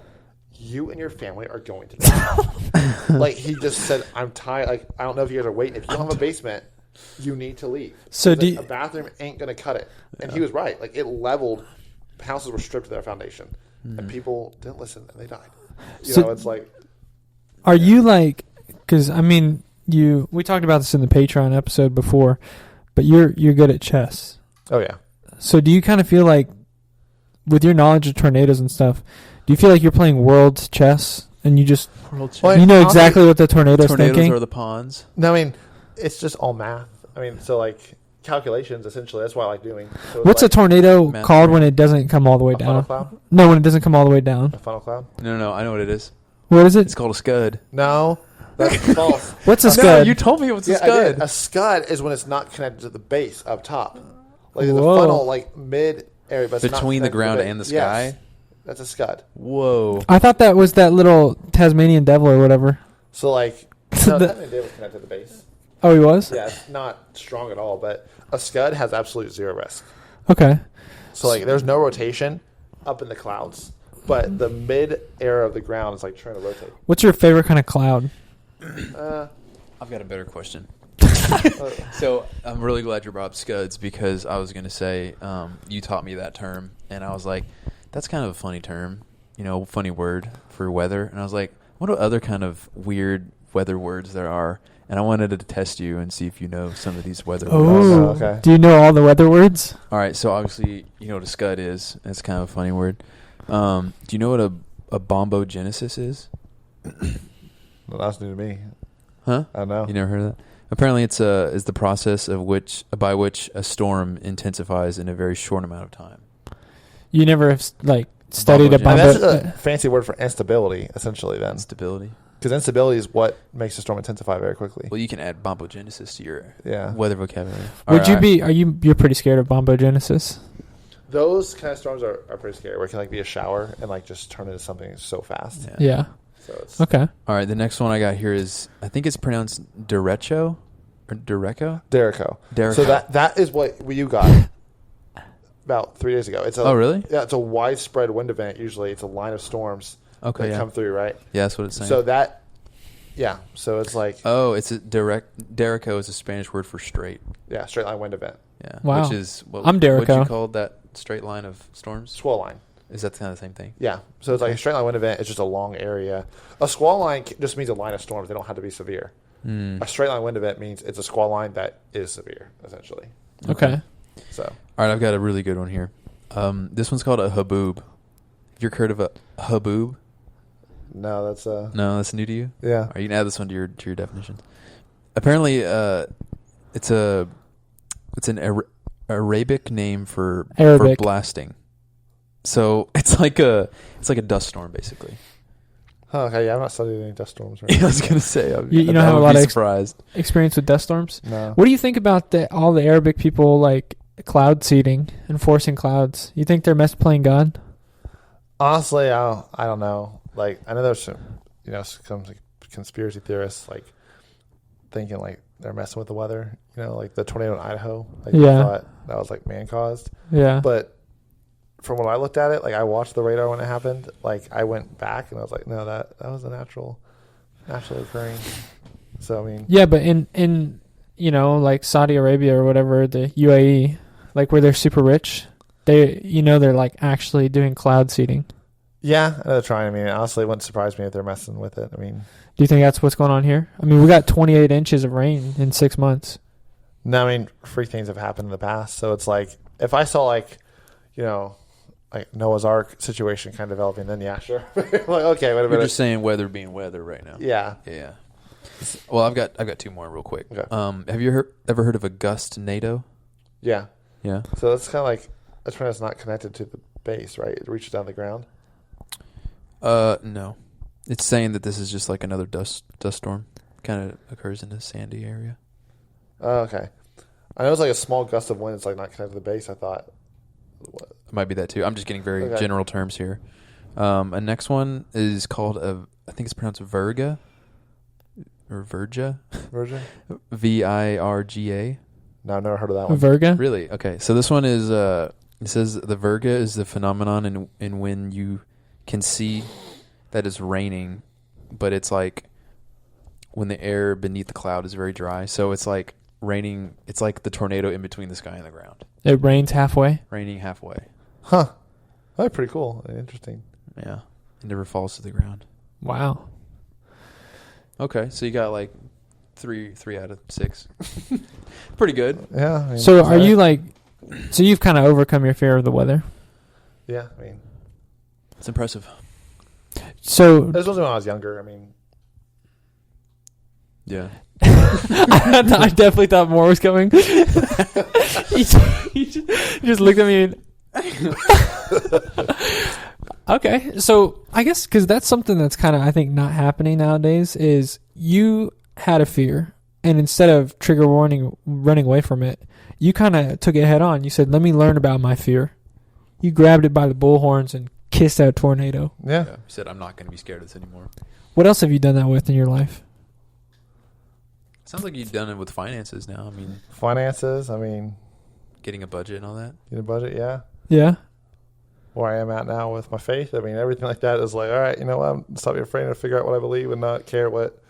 you and your family are going to die. Like he just said, I'm tired. Like I don't know if you guys are waiting. If you don't have a basement, you need to leave. So a bathroom ain't going to cut it. And he was right. Like it leveled. Houses were stripped of their foundation, and people didn't listen, and they died. You know, it's like. Are you like? Because I mean, we talked about this in the Patreon episode before, but you're good at chess. Oh yeah. So do you kind of feel like, with your knowledge of tornadoes and stuff, do Do you feel like you're playing world chess and you just Well, you know honestly, exactly what the tornado's tornadoes thinking? are the pawns. No, I mean, it's just all math. I mean, so like calculations essentially. That's what I like doing. So it's What's a like tornado Math. called when it doesn't come all the way a funnel down? cloud? No, when it doesn't come all the way down. A funnel cloud? No, I know what it is. What is It's it? called a scud. No, that's false. What's a No, scud? you told me it was a Yeah, I did. scud. A scud is when it's not connected to the base up top. Like the Whoa. funnel, like mid area, but it's not Between the connected to ground base. and the Yes, sky? that's a scud. Whoa. I thought that was that little Tasmanian devil or whatever. So like, no, The- technically it was connected to the base. Oh, he was? Yeah, it's not strong at all, but a scud has absolute zero risk. Okay. So like, there's no rotation up in the clouds, but the mid area of the ground is like trying to rotate. What's your favorite kind of cloud? I've got a better question. So I'm really glad you brought up scuds because I was going to say you taught me that term, and I was like, that's kind of a funny term, funny word for weather. And I was like, what are other kind of weird weather words there are? And I wanted to test you and see if you know some of these weather words. Oh, okay. Do you know all the weather words? All right, so obviously you know what a scud is. It's kind of a funny word. Do you know what a bombogenesis is? Well, that's new to me. Huh? I don't know. You never heard of that? Apparently, it's the process by which a storm intensifies in a very short amount of time. You never have studied a Bombogenesis. I mean, that's bombo. a fancy word for instability, essentially. Then, Stability. because instability is what makes a storm intensify very quickly. Well, you can add bombogenesis to your Yeah. weather vocabulary. Would you be? You're pretty scared of bombogenesis? Those kind of storms are pretty scary. Where it can like be a shower and like just turn into something so fast. Yeah. Yeah. So it's Okay. All right, the next one I got here is I think it's pronounced derecho or derecho. Derico. Derico. So that is what you got about 3 days ago. It's a, Oh, really? Yeah, it's a widespread wind event. Usually, it's a line of storms Okay, that yeah. come through, right? Yeah, that's what it's saying. So that, yeah. So it's like oh, it's Derico is a Spanish word for straight. yeah, straight line wind event, Yeah. Wow. Which is what I'm What'd you Derico. call that straight line of storms? squall line. Is that kind of the same thing? Yeah. So it's like a straight line wind event. It's just a long area. A squall line just means a line of storms. They don't have to be severe. A straight line wind event means it's a squall line that is severe, essentially. Okay. So All right, I've got a really good one here. This one's called a haboob. Have you ever heard of a haboob? no, that's No, that's new to you. yeah. All right, you can add this one to your definitions. Apparently, it's an Arabic name for Arabic. blasting. So it's like a dust storm basically. Oh, okay, yeah, I'm not studying any dust storms. I was gonna say, You don't I have a would lot be of surprised. Experience with dust storms? No. What do you think about all the Arabic people like cloud seeding, enforcing clouds? You think they're playing God? Honestly, I don't know. Like, I know there's some, some like, conspiracy theorists like thinking like they're messing with the weather. Like the tornado in Idaho. Like, Yeah. they thought that was like man caused. Yeah. But from when I looked at it, like I watched the radar when it happened. Like I went back and I was like, no, that was a naturally occurring. So I mean, Yeah, but in like Saudi Arabia or whatever, the UAE, like where they're super rich, they're like actually doing cloud seeding. yeah, I know they're trying. I mean, honestly, it wouldn't surprise me if they're messing with it. I mean, Do you think that's what's going on here? I mean, we got 28 inches of rain in 6 months. no, I mean, freak things have happened in the past. So it's like if I saw like Noah's Ark situation kind of developing, then yeah, sure. Like okay, wait a We're minute. just saying weather being weather right now. Yeah. Yeah. Well, I've got two more real quick. Okay. Have you ever heard of a gust NATO? Yeah. Yeah. So that's kind of like a tornado that's not connected to the base, right? It reaches down the ground. No. It's saying that this is just like another dust storm. Kind of occurs in a sandy area. Oh, okay. I know it's like a small gust of wind. It's like not connected to the base. I thought. It might be that too. I'm just getting very Okay. general terms here. And next one is called I think it's pronounced virga or virga. Virgin? Virga. No, I've never heard of that one. Virga? Really? Okay. So this one is it says the virga is the phenomenon in when you can see that it's raining, but it's like when the air beneath the cloud is very dry. So it's like raining. It's like the tornado in between the sky and the ground. It rains halfway. Raining halfway. Huh. That's pretty cool. Interesting. Yeah. It never falls to the ground. Wow. Okay. So you got like three out of 6. Pretty good. Yeah. I mean, So are you like, so you've kind of overcome your fear of the weather? Yeah. I mean, It's impressive. So This was when I was younger. I mean, Yeah. I definitely thought more was coming. he just looked at me and okay, so I guess because that's something that's kind of, I think, not happening nowadays is you had a fear, and instead of trigger warning, running away from it, you kind of took it head on. You said, let me learn about my fear. You grabbed it by the bullhorns and kissed that tornado. yeah. He said, I'm not going to be scared of this anymore. What else have you done that with in your life? Sounds like you've done it with finances now. I mean, Finances. I mean, getting a budget and all that. get a budget. Yeah. Yeah. Where I am at now with my faith. I mean, everything like that is like, all right, you know what? Stop being afraid to figure out what I believe and not care what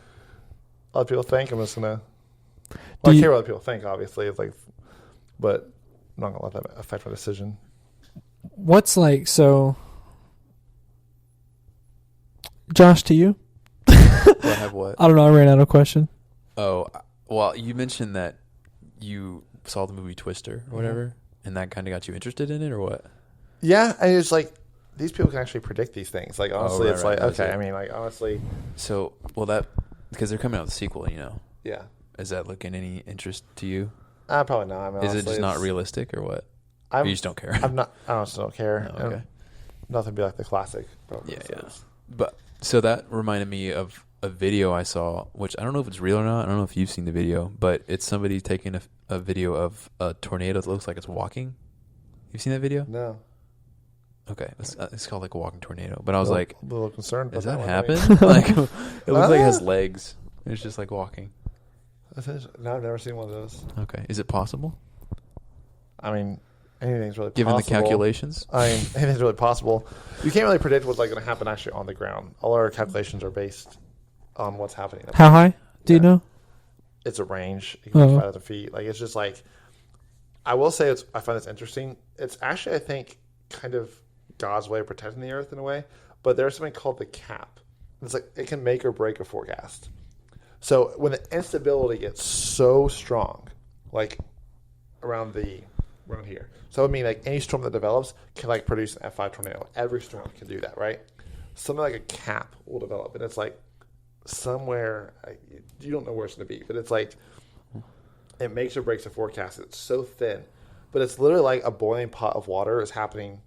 other people think. I'm just gonna. Well, I care what other people think, obviously. It's like, but I'm not gonna let that affect my decision. What's like, so, Josh, to you? Do I have what? I don't know. I ran out of question. Oh, well, you mentioned that you saw the movie Twister or whatever, and that kind of got you interested in it, or what? Yeah, and it's like these people can actually predict these things. Like honestly, right, it's right, like that's okay. it. I mean, like honestly, So, well, that because they're coming out with a sequel, you know. yeah. Is that looking any interest to you? Probably not. I mean, Is it honestly, just not it's- realistic, or what? I'm, Or you just don't care? I'm not. I honestly don't care. Oh, okay. And nothing be like the classic. Yeah, yeah. But so that reminded me of a video I saw, which I don't know if it's real or not. I don't know if you've seen the video, but it's somebody taking a video of a tornado that looks like it's walking. You've seen that video? No. Okay, it's called like a walking tornado. But I was like, a little concerned. does about that one. happen? Like, it looks like it has legs. It's just like walking. No, I've never seen one of those. Okay, is it possible? I mean, anything's really Given possible. the calculations? I mean, anything's really possible. You can't really predict what's like going to happen actually on the ground. All our calculations are based on what's happening. How high? Do you Yeah. know? It's a range. It can be Oh. 5,000 feet. Like it's just like, I will say I find this interesting. It's actually, I think, kind of God's way of protecting the earth in a way. But there's something called the cap. It's like it can make or break a forecast. So when the instability gets so strong, like around here. So I mean, like any storm that develops can like produce an F5 tornado. Every storm can do that, right? Something like a cap will develop, and it's like somewhere you don't know where it's going to be, but it's like it makes or breaks the forecast. It's so thin, but it's literally like a boiling pot of water is happening,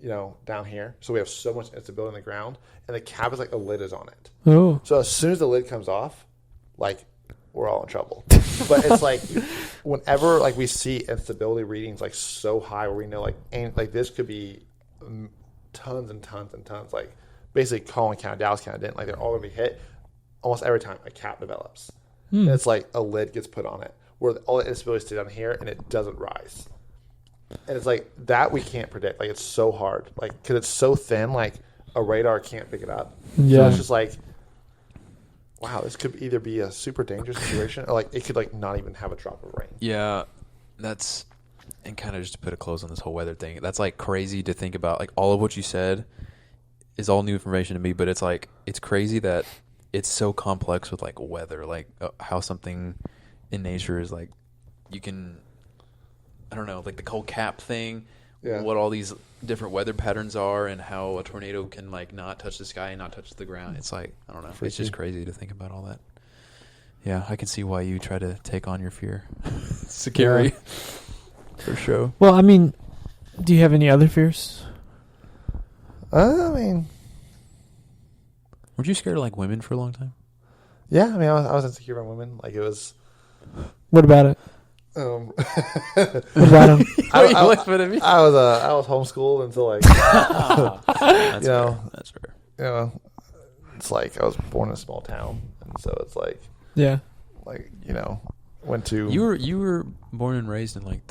you know, down here. So we have so much instability in the ground, and the cap is like a lid is on it. Oh. So as soon as the lid comes off, like we're all in trouble. But it's like whenever like we see instability readings like so high where we know like this could be tons and tons and tons, like basically Collin County, Dallas County didn't, like they're all gonna be hit. Almost every time a cap develops, and it's like a lid gets put on it where all the instability stays down here and it doesn't rise. And it's like that we can't predict. Like it's so hard, like because it's so thin, like a radar can't pick it up. Yeah. So it's just like, wow, this could either be a super dangerous situation or like it could like not even have a drop of rain. Yeah, that's, and kind of just to put a close on this whole weather thing, that's like crazy to think about. Like all of what you said is all new information to me, but it's like, it's crazy that it's so complex with like weather, like how something in nature is like, you can, I don't know, like the cold cap thing, what all these different weather patterns are and how a tornado can like not touch the sky and not touch the ground. It's like, I don't know. Freaky. It's just crazy to think about all that. Yeah, I can see why you try to take on your fear. Scary. Yeah. For sure. Well, I mean, do you have any other fears? I mean, Weren't you scared of like women for a long time? yeah, I mean, I was insecure about women. Like it was. What about it? What What about him? I was homeschooled until like That's you know, fair. That's fair. you know, it's like I was born in a small town, and so it's like Yeah. you know, went to You were born and raised in like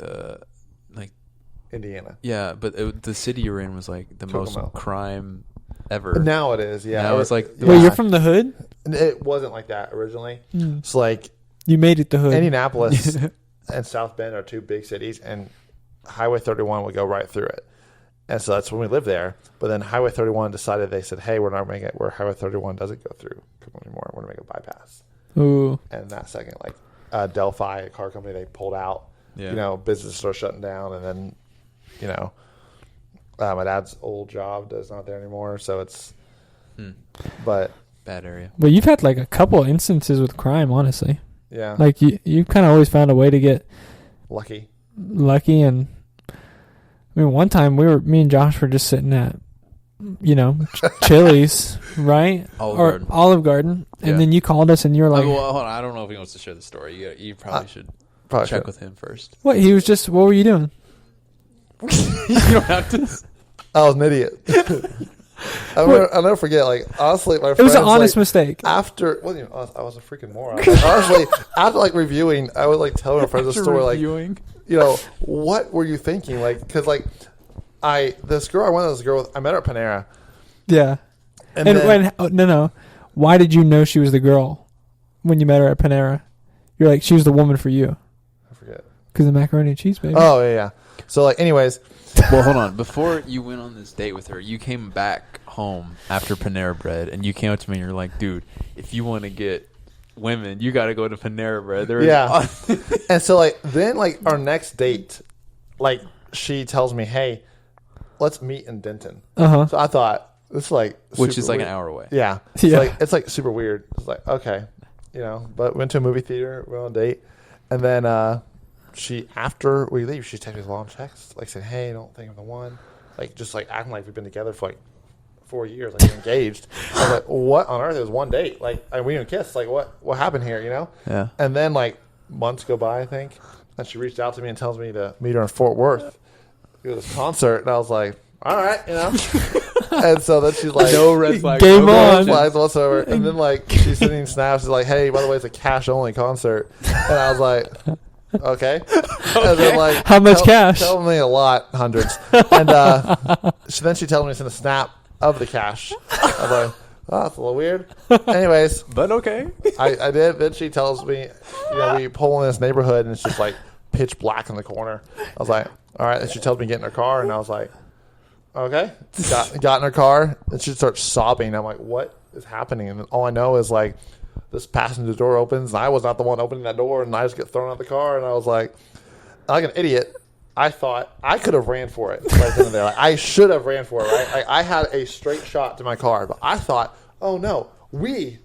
Indiana. yeah, but the city you were in was like the most Kokomo. crime ever. Now it is, yeah. Now it's like Wait, you're from the hood? It wasn't like that originally. Mm. It's like You made it the hood. Indianapolis and South Bend are two big cities, and Highway 31 would go right through it. And so that's when we lived there. But then Highway 31 decided, they said, hey, we're not making it where Highway 31 doesn't go through anymore. We're going to make a bypass. Ooh. And that second, like Delphi, a car company, they pulled out. Yeah. You know, businesses started shutting down. And then, you know, my dad's old job is not there anymore. So it's But Bad area. Well, you've had like a couple instances with crime, honestly. yeah, Like you kind of always found a way to get lucky. lucky. And I mean, one time me and Josh were just sitting at, Chili's, right? Olive Garden. And Yeah. then you called us and you were like, well, hold on. I don't know if he wants to share the story. You probably should check with him first. what? What were you doing? You don't have to. I was an idiot. I'll never forget. Like honestly, my It was an friends, honest like, mistake. After I was a freaking moron. Like, honestly, after like reviewing, I would like tell my friends the story. Reviewing. Like, what were you thinking? Like, because like this girl I went with, this girl I met her at Panera. Yeah. And then, No. Why did you know she was the girl when you met her at Panera? You're like, she was the woman for you. I forget. Because of macaroni and cheese, baby. Oh yeah. So like, anyways. Well, hold on. Before you went on this date with her, you came back home after Panera Bread, and you came up to me and you're like, dude, if you want to get women, you got to go to Panera Bread. Yeah. And so like then like our next date, like she tells me, hey, let's meet in Denton. Uh-huh. So I thought this is like Which is like weird. an hour away. Yeah. Yeah. It's like super weird. It's like, okay, but went to a movie theater, went on a date, and then she, after we leave, she texted me a long text, like saying, hey, don't think I'm the one. Like just like acting like we've been together for like 4 years, like we're engaged. I was like, what on earth? It was one date. Like we didn't kiss. Like what happened here, Yeah. And then like months go by, I think, and she reached out to me and tells me to meet her in Fort Worth. It was this concert, and I was like, all right, And so then she's like, no red flags. Game no on. red flags whatsoever. And then like she's sending snaps. She's like, hey, by the way, it's a cash only concert. And I was like, okay. And then like, How much cash? Tell me a lot, hundreds. And then she tells me to send a snap of the cash. I was like, oh, that's a little weird. Anyways, But okay. I did. Then she tells me, we pull in this neighborhood and it's just like pitch black in the corner. I was like, all right. And she tells me to get in her car, and I was like, okay. Got in her car, and she starts sobbing. I'm like, what is happening? And then all I know is like this passenger door opens, and I was not the one opening that door, and I just get thrown out of the car, and I was like an idiot. I thought I could have ran for it right then and there. Like, I should have ran for it, right? Like, I had a straight shot to my car, but I thought, oh no, we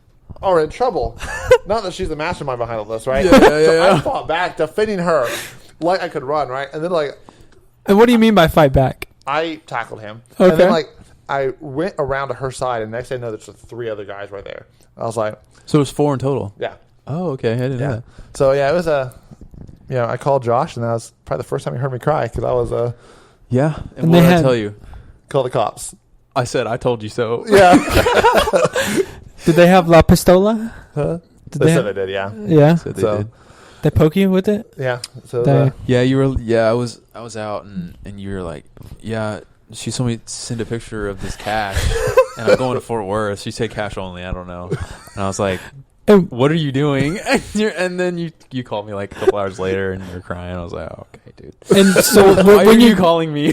are in trouble. Not that she's the mastermind behind all this, right? So I fought back, defending her like I could run, right? And then like, And what do you mean by fight back? I tackled him. Okay. And then like I went around to her side, and next thing I know, there's 3 other guys right there. I was like, So it was 4 in total. yeah. Oh, okay. I didn't know that. So yeah, it was I called Josh, and that was probably the first time he heard me cry, because I was Yeah. And And what they did I had- tell you? call the cops. I said, I told you so. Yeah. Did they have La Pistola? Huh? Did They they said have- they did, yeah. Yeah. Said they So- did. They poke you with it? Yeah. So Dang. Yeah, you were. Yeah, I was out, and you were like, yeah. She told me to send a picture of this cash, and I'm going to Fort Worth. She said cash only. I don't know. And I was like, And what are you doing? And then you called me like a couple hours later, and you're crying. I was like, oh, okay, dude. And so Why when are you you calling me?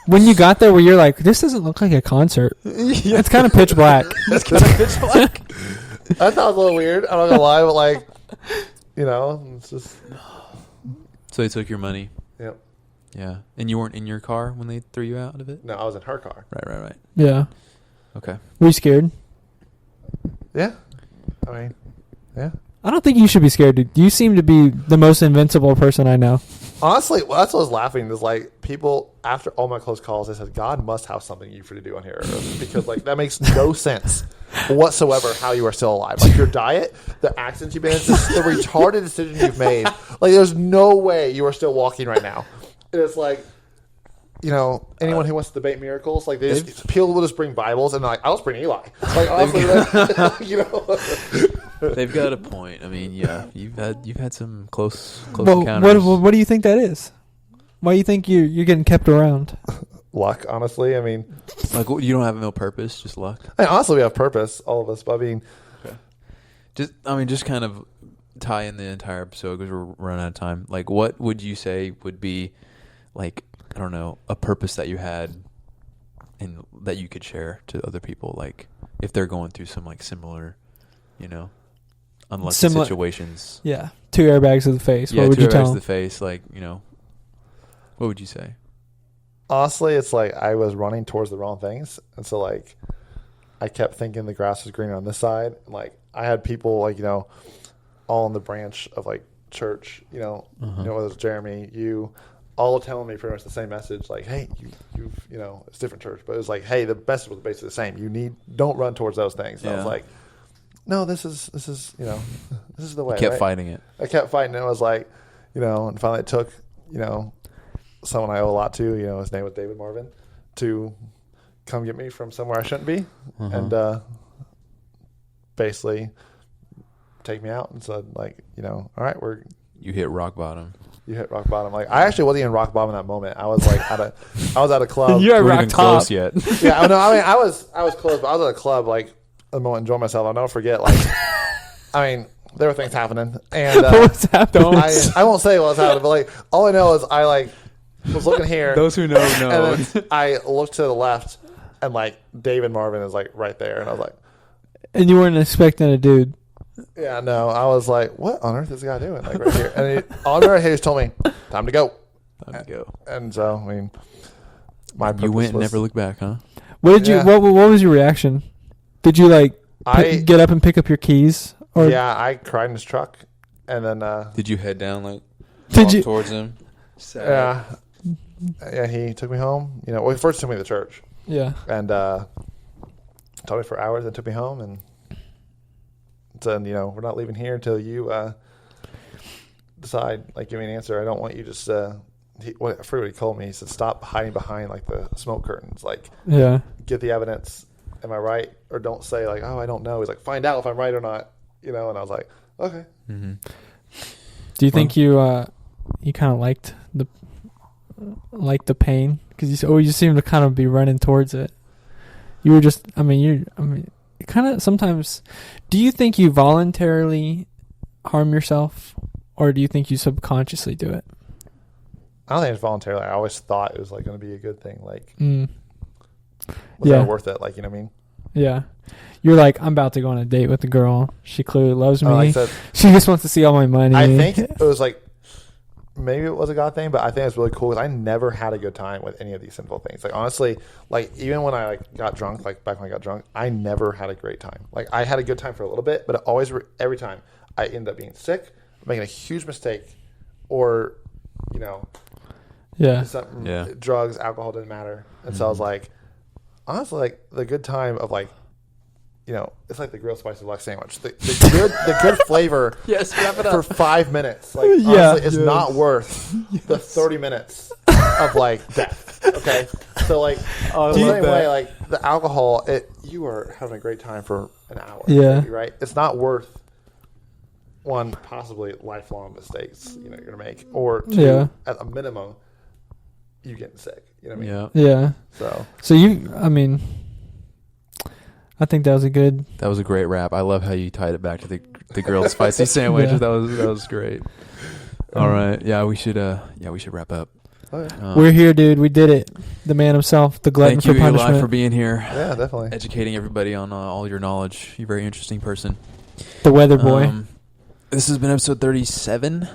when you got there, where you're like, this doesn't look like a concert. Yeah. It's kind of pitch black. It's kind of pitch black. I thought it was a little weird. I'm not gonna lie, but like, it's just So they took your money. Yep. Yeah, and you weren't in your car when they threw you out of it. No, I was in her car. Right. Yeah. Okay. Were you scared? Yeah. I mean, yeah. I don't think you should be scared, dude. You seem to be the most invincible person I know. Honestly, well, that's what I was laughing. Is like people after all my close calls, they said God must have something you for to do on here, because like that makes no sense whatsoever how you are still alive. Like your diet, the accidents you've been in, just the retarded decision you've made. Like there's no way you are still walking right now. It's like, anyone who wants to debate miracles, like people will just bring Bibles, and like I'll just bring Eli. Like honestly, They've got a point. I mean, yeah, you've had some close Well, encounters. what do you think that is? Why do you think you're getting kept around? luck. Honestly, I mean, Like you don't have no purpose, just luck. honestly, we have purpose, all of us. But I mean, Just kind of tie in the entire episode because we're running out of time. Like, what would you say would be, like, I don't know, a purpose that you had and that you could share to other people, like if they're going through some like similar, unlucky situations. Yeah, 2 airbags to the face. Yeah, what would 2 you airbags tell to them? the face, like what would you say? honestly, it's like I was running towards the wrong things, and so like I kept thinking the grass was greener on this side. And, like, I had people, like, you know, all in the branch of, like, church, you know, whether it was Jeremy, you, all telling me pretty much the same message, like, hey, you know, it's different church, but it was like, hey, the message was basically the same. Don't run towards those things. And I was like, no, this is you know, this is the way. I kept fighting it. I kept fighting it. I was like, you know, and finally it took, you know, someone I owe a lot to, you know, his name was David Marvin, to come get me from somewhere I shouldn't be, and basically take me out and said, like, you know, all right, you hit rock bottom. You hit rock bottom. Like, I actually wasn't even rock bottom in that moment. I was like at a club. You're at You weren't rock even top. close yet. Yeah, no, I mean, I was close, but I was at a club, like, the moment enjoying myself. I'll never forget, like, I mean, there were things happening, and What's happening? I won't say what was happening, but like, all I know is I like was looking here. Those who know know. And then I looked to the left, and like David Marvin is like right there, and I was like, And you weren't expecting a dude. yeah, no, I was like, what on earth is this guy doing, like right here? And all I just told me, time to go. Time to go. And so, I mean, my You went and was, never looked back, huh? What did Yeah. you? What was your reaction? Did you like get up and pick up your keys? Or Yeah, I cried in his truck, and then Did you head down like Did walk you- towards him? Sad. yeah, he took me home. You know, well, he first took me to church, Yeah. and taught me for hours, and took me home, and said, you know, we're not leaving here until you decide, like, give me an answer. I don't want you just I forget what he called me. He said, stop hiding behind like the smoke curtains, like, Yeah. get the evidence. Am I right? Or don't say like, oh, I don't know. He's like, find out if I'm right or not, you know. And I was like, okay. Mm-hmm. Do you think you kind of liked the pain because you seemed to kind of be running towards it? You were just, kind of sometimes. Do you think you voluntarily harm yourself, or do you think you subconsciously do it? I don't think it's voluntarily. I always thought it was like going to be a good thing. Like, was Yeah. that worth it? Like, you know what I mean? Yeah. You're like, I'm about to go on a date with a girl. She clearly loves me. Like I said, She just wants to see all my money. I think it was like, maybe it was a God thing, but I think it's really cool because I never had a good time with any of these simple things. Like, honestly, like, even when I like got drunk, like back when I got drunk, I never had a great time. Like, I had a good time for a little bit, but it always, every time I ended up being sick, making a huge mistake, or, you know, drugs, alcohol didn't matter. And so I was like, honestly, like, the good time of like, you know, it's like the grilled spicy deluxe sandwich. The good flavor Wrap it for 5 minutes. Like, honestly, it's not worth the 30 minutes of like death. Okay, so like the same way, like the alcohol, you are having a great time for an hour. Yeah, maybe, right. It's not worth one, possibly lifelong mistakes you're gonna make, or two, at a minimum, you getting sick. You know what I mean? Yeah. So you, I think that was a great wrap. I love how you tied it back to the grilled spicy sandwich. Yeah. That was great. All right. Yeah, we should wrap up. Okay. We're here, dude. We did it. The man himself, the glutton Thank for you, punishment. Eli, for being here. Yeah, definitely. Educating everybody on all your knowledge. You're a very interesting person. The weather boy. This has been episode 37.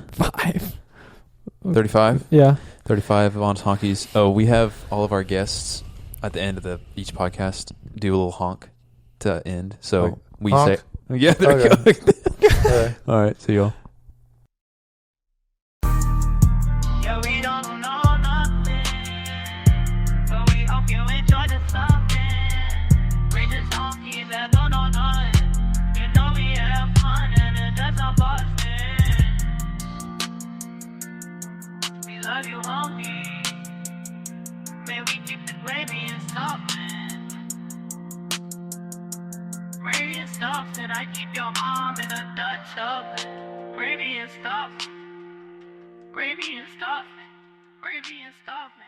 35? Yeah. 35 of Honest Honkies. Oh, we have all of our guests at the end of each podcast do a little honk to end. So like, we honk? say, yeah, there we go. Okay. All right, see y'all. Yeah, we don't know nothing, but we hope you enjoy the something. Bring the honkies that don't know nothing. You know we have fun and it doesn't bust it. We love you, honky. Man, we keep the gravy and stuff, man. Gravy and stuff, and I keep your mom in a Dutch oven. Gravy and stuff. Gravy and stuff. Gravy and stuff, man.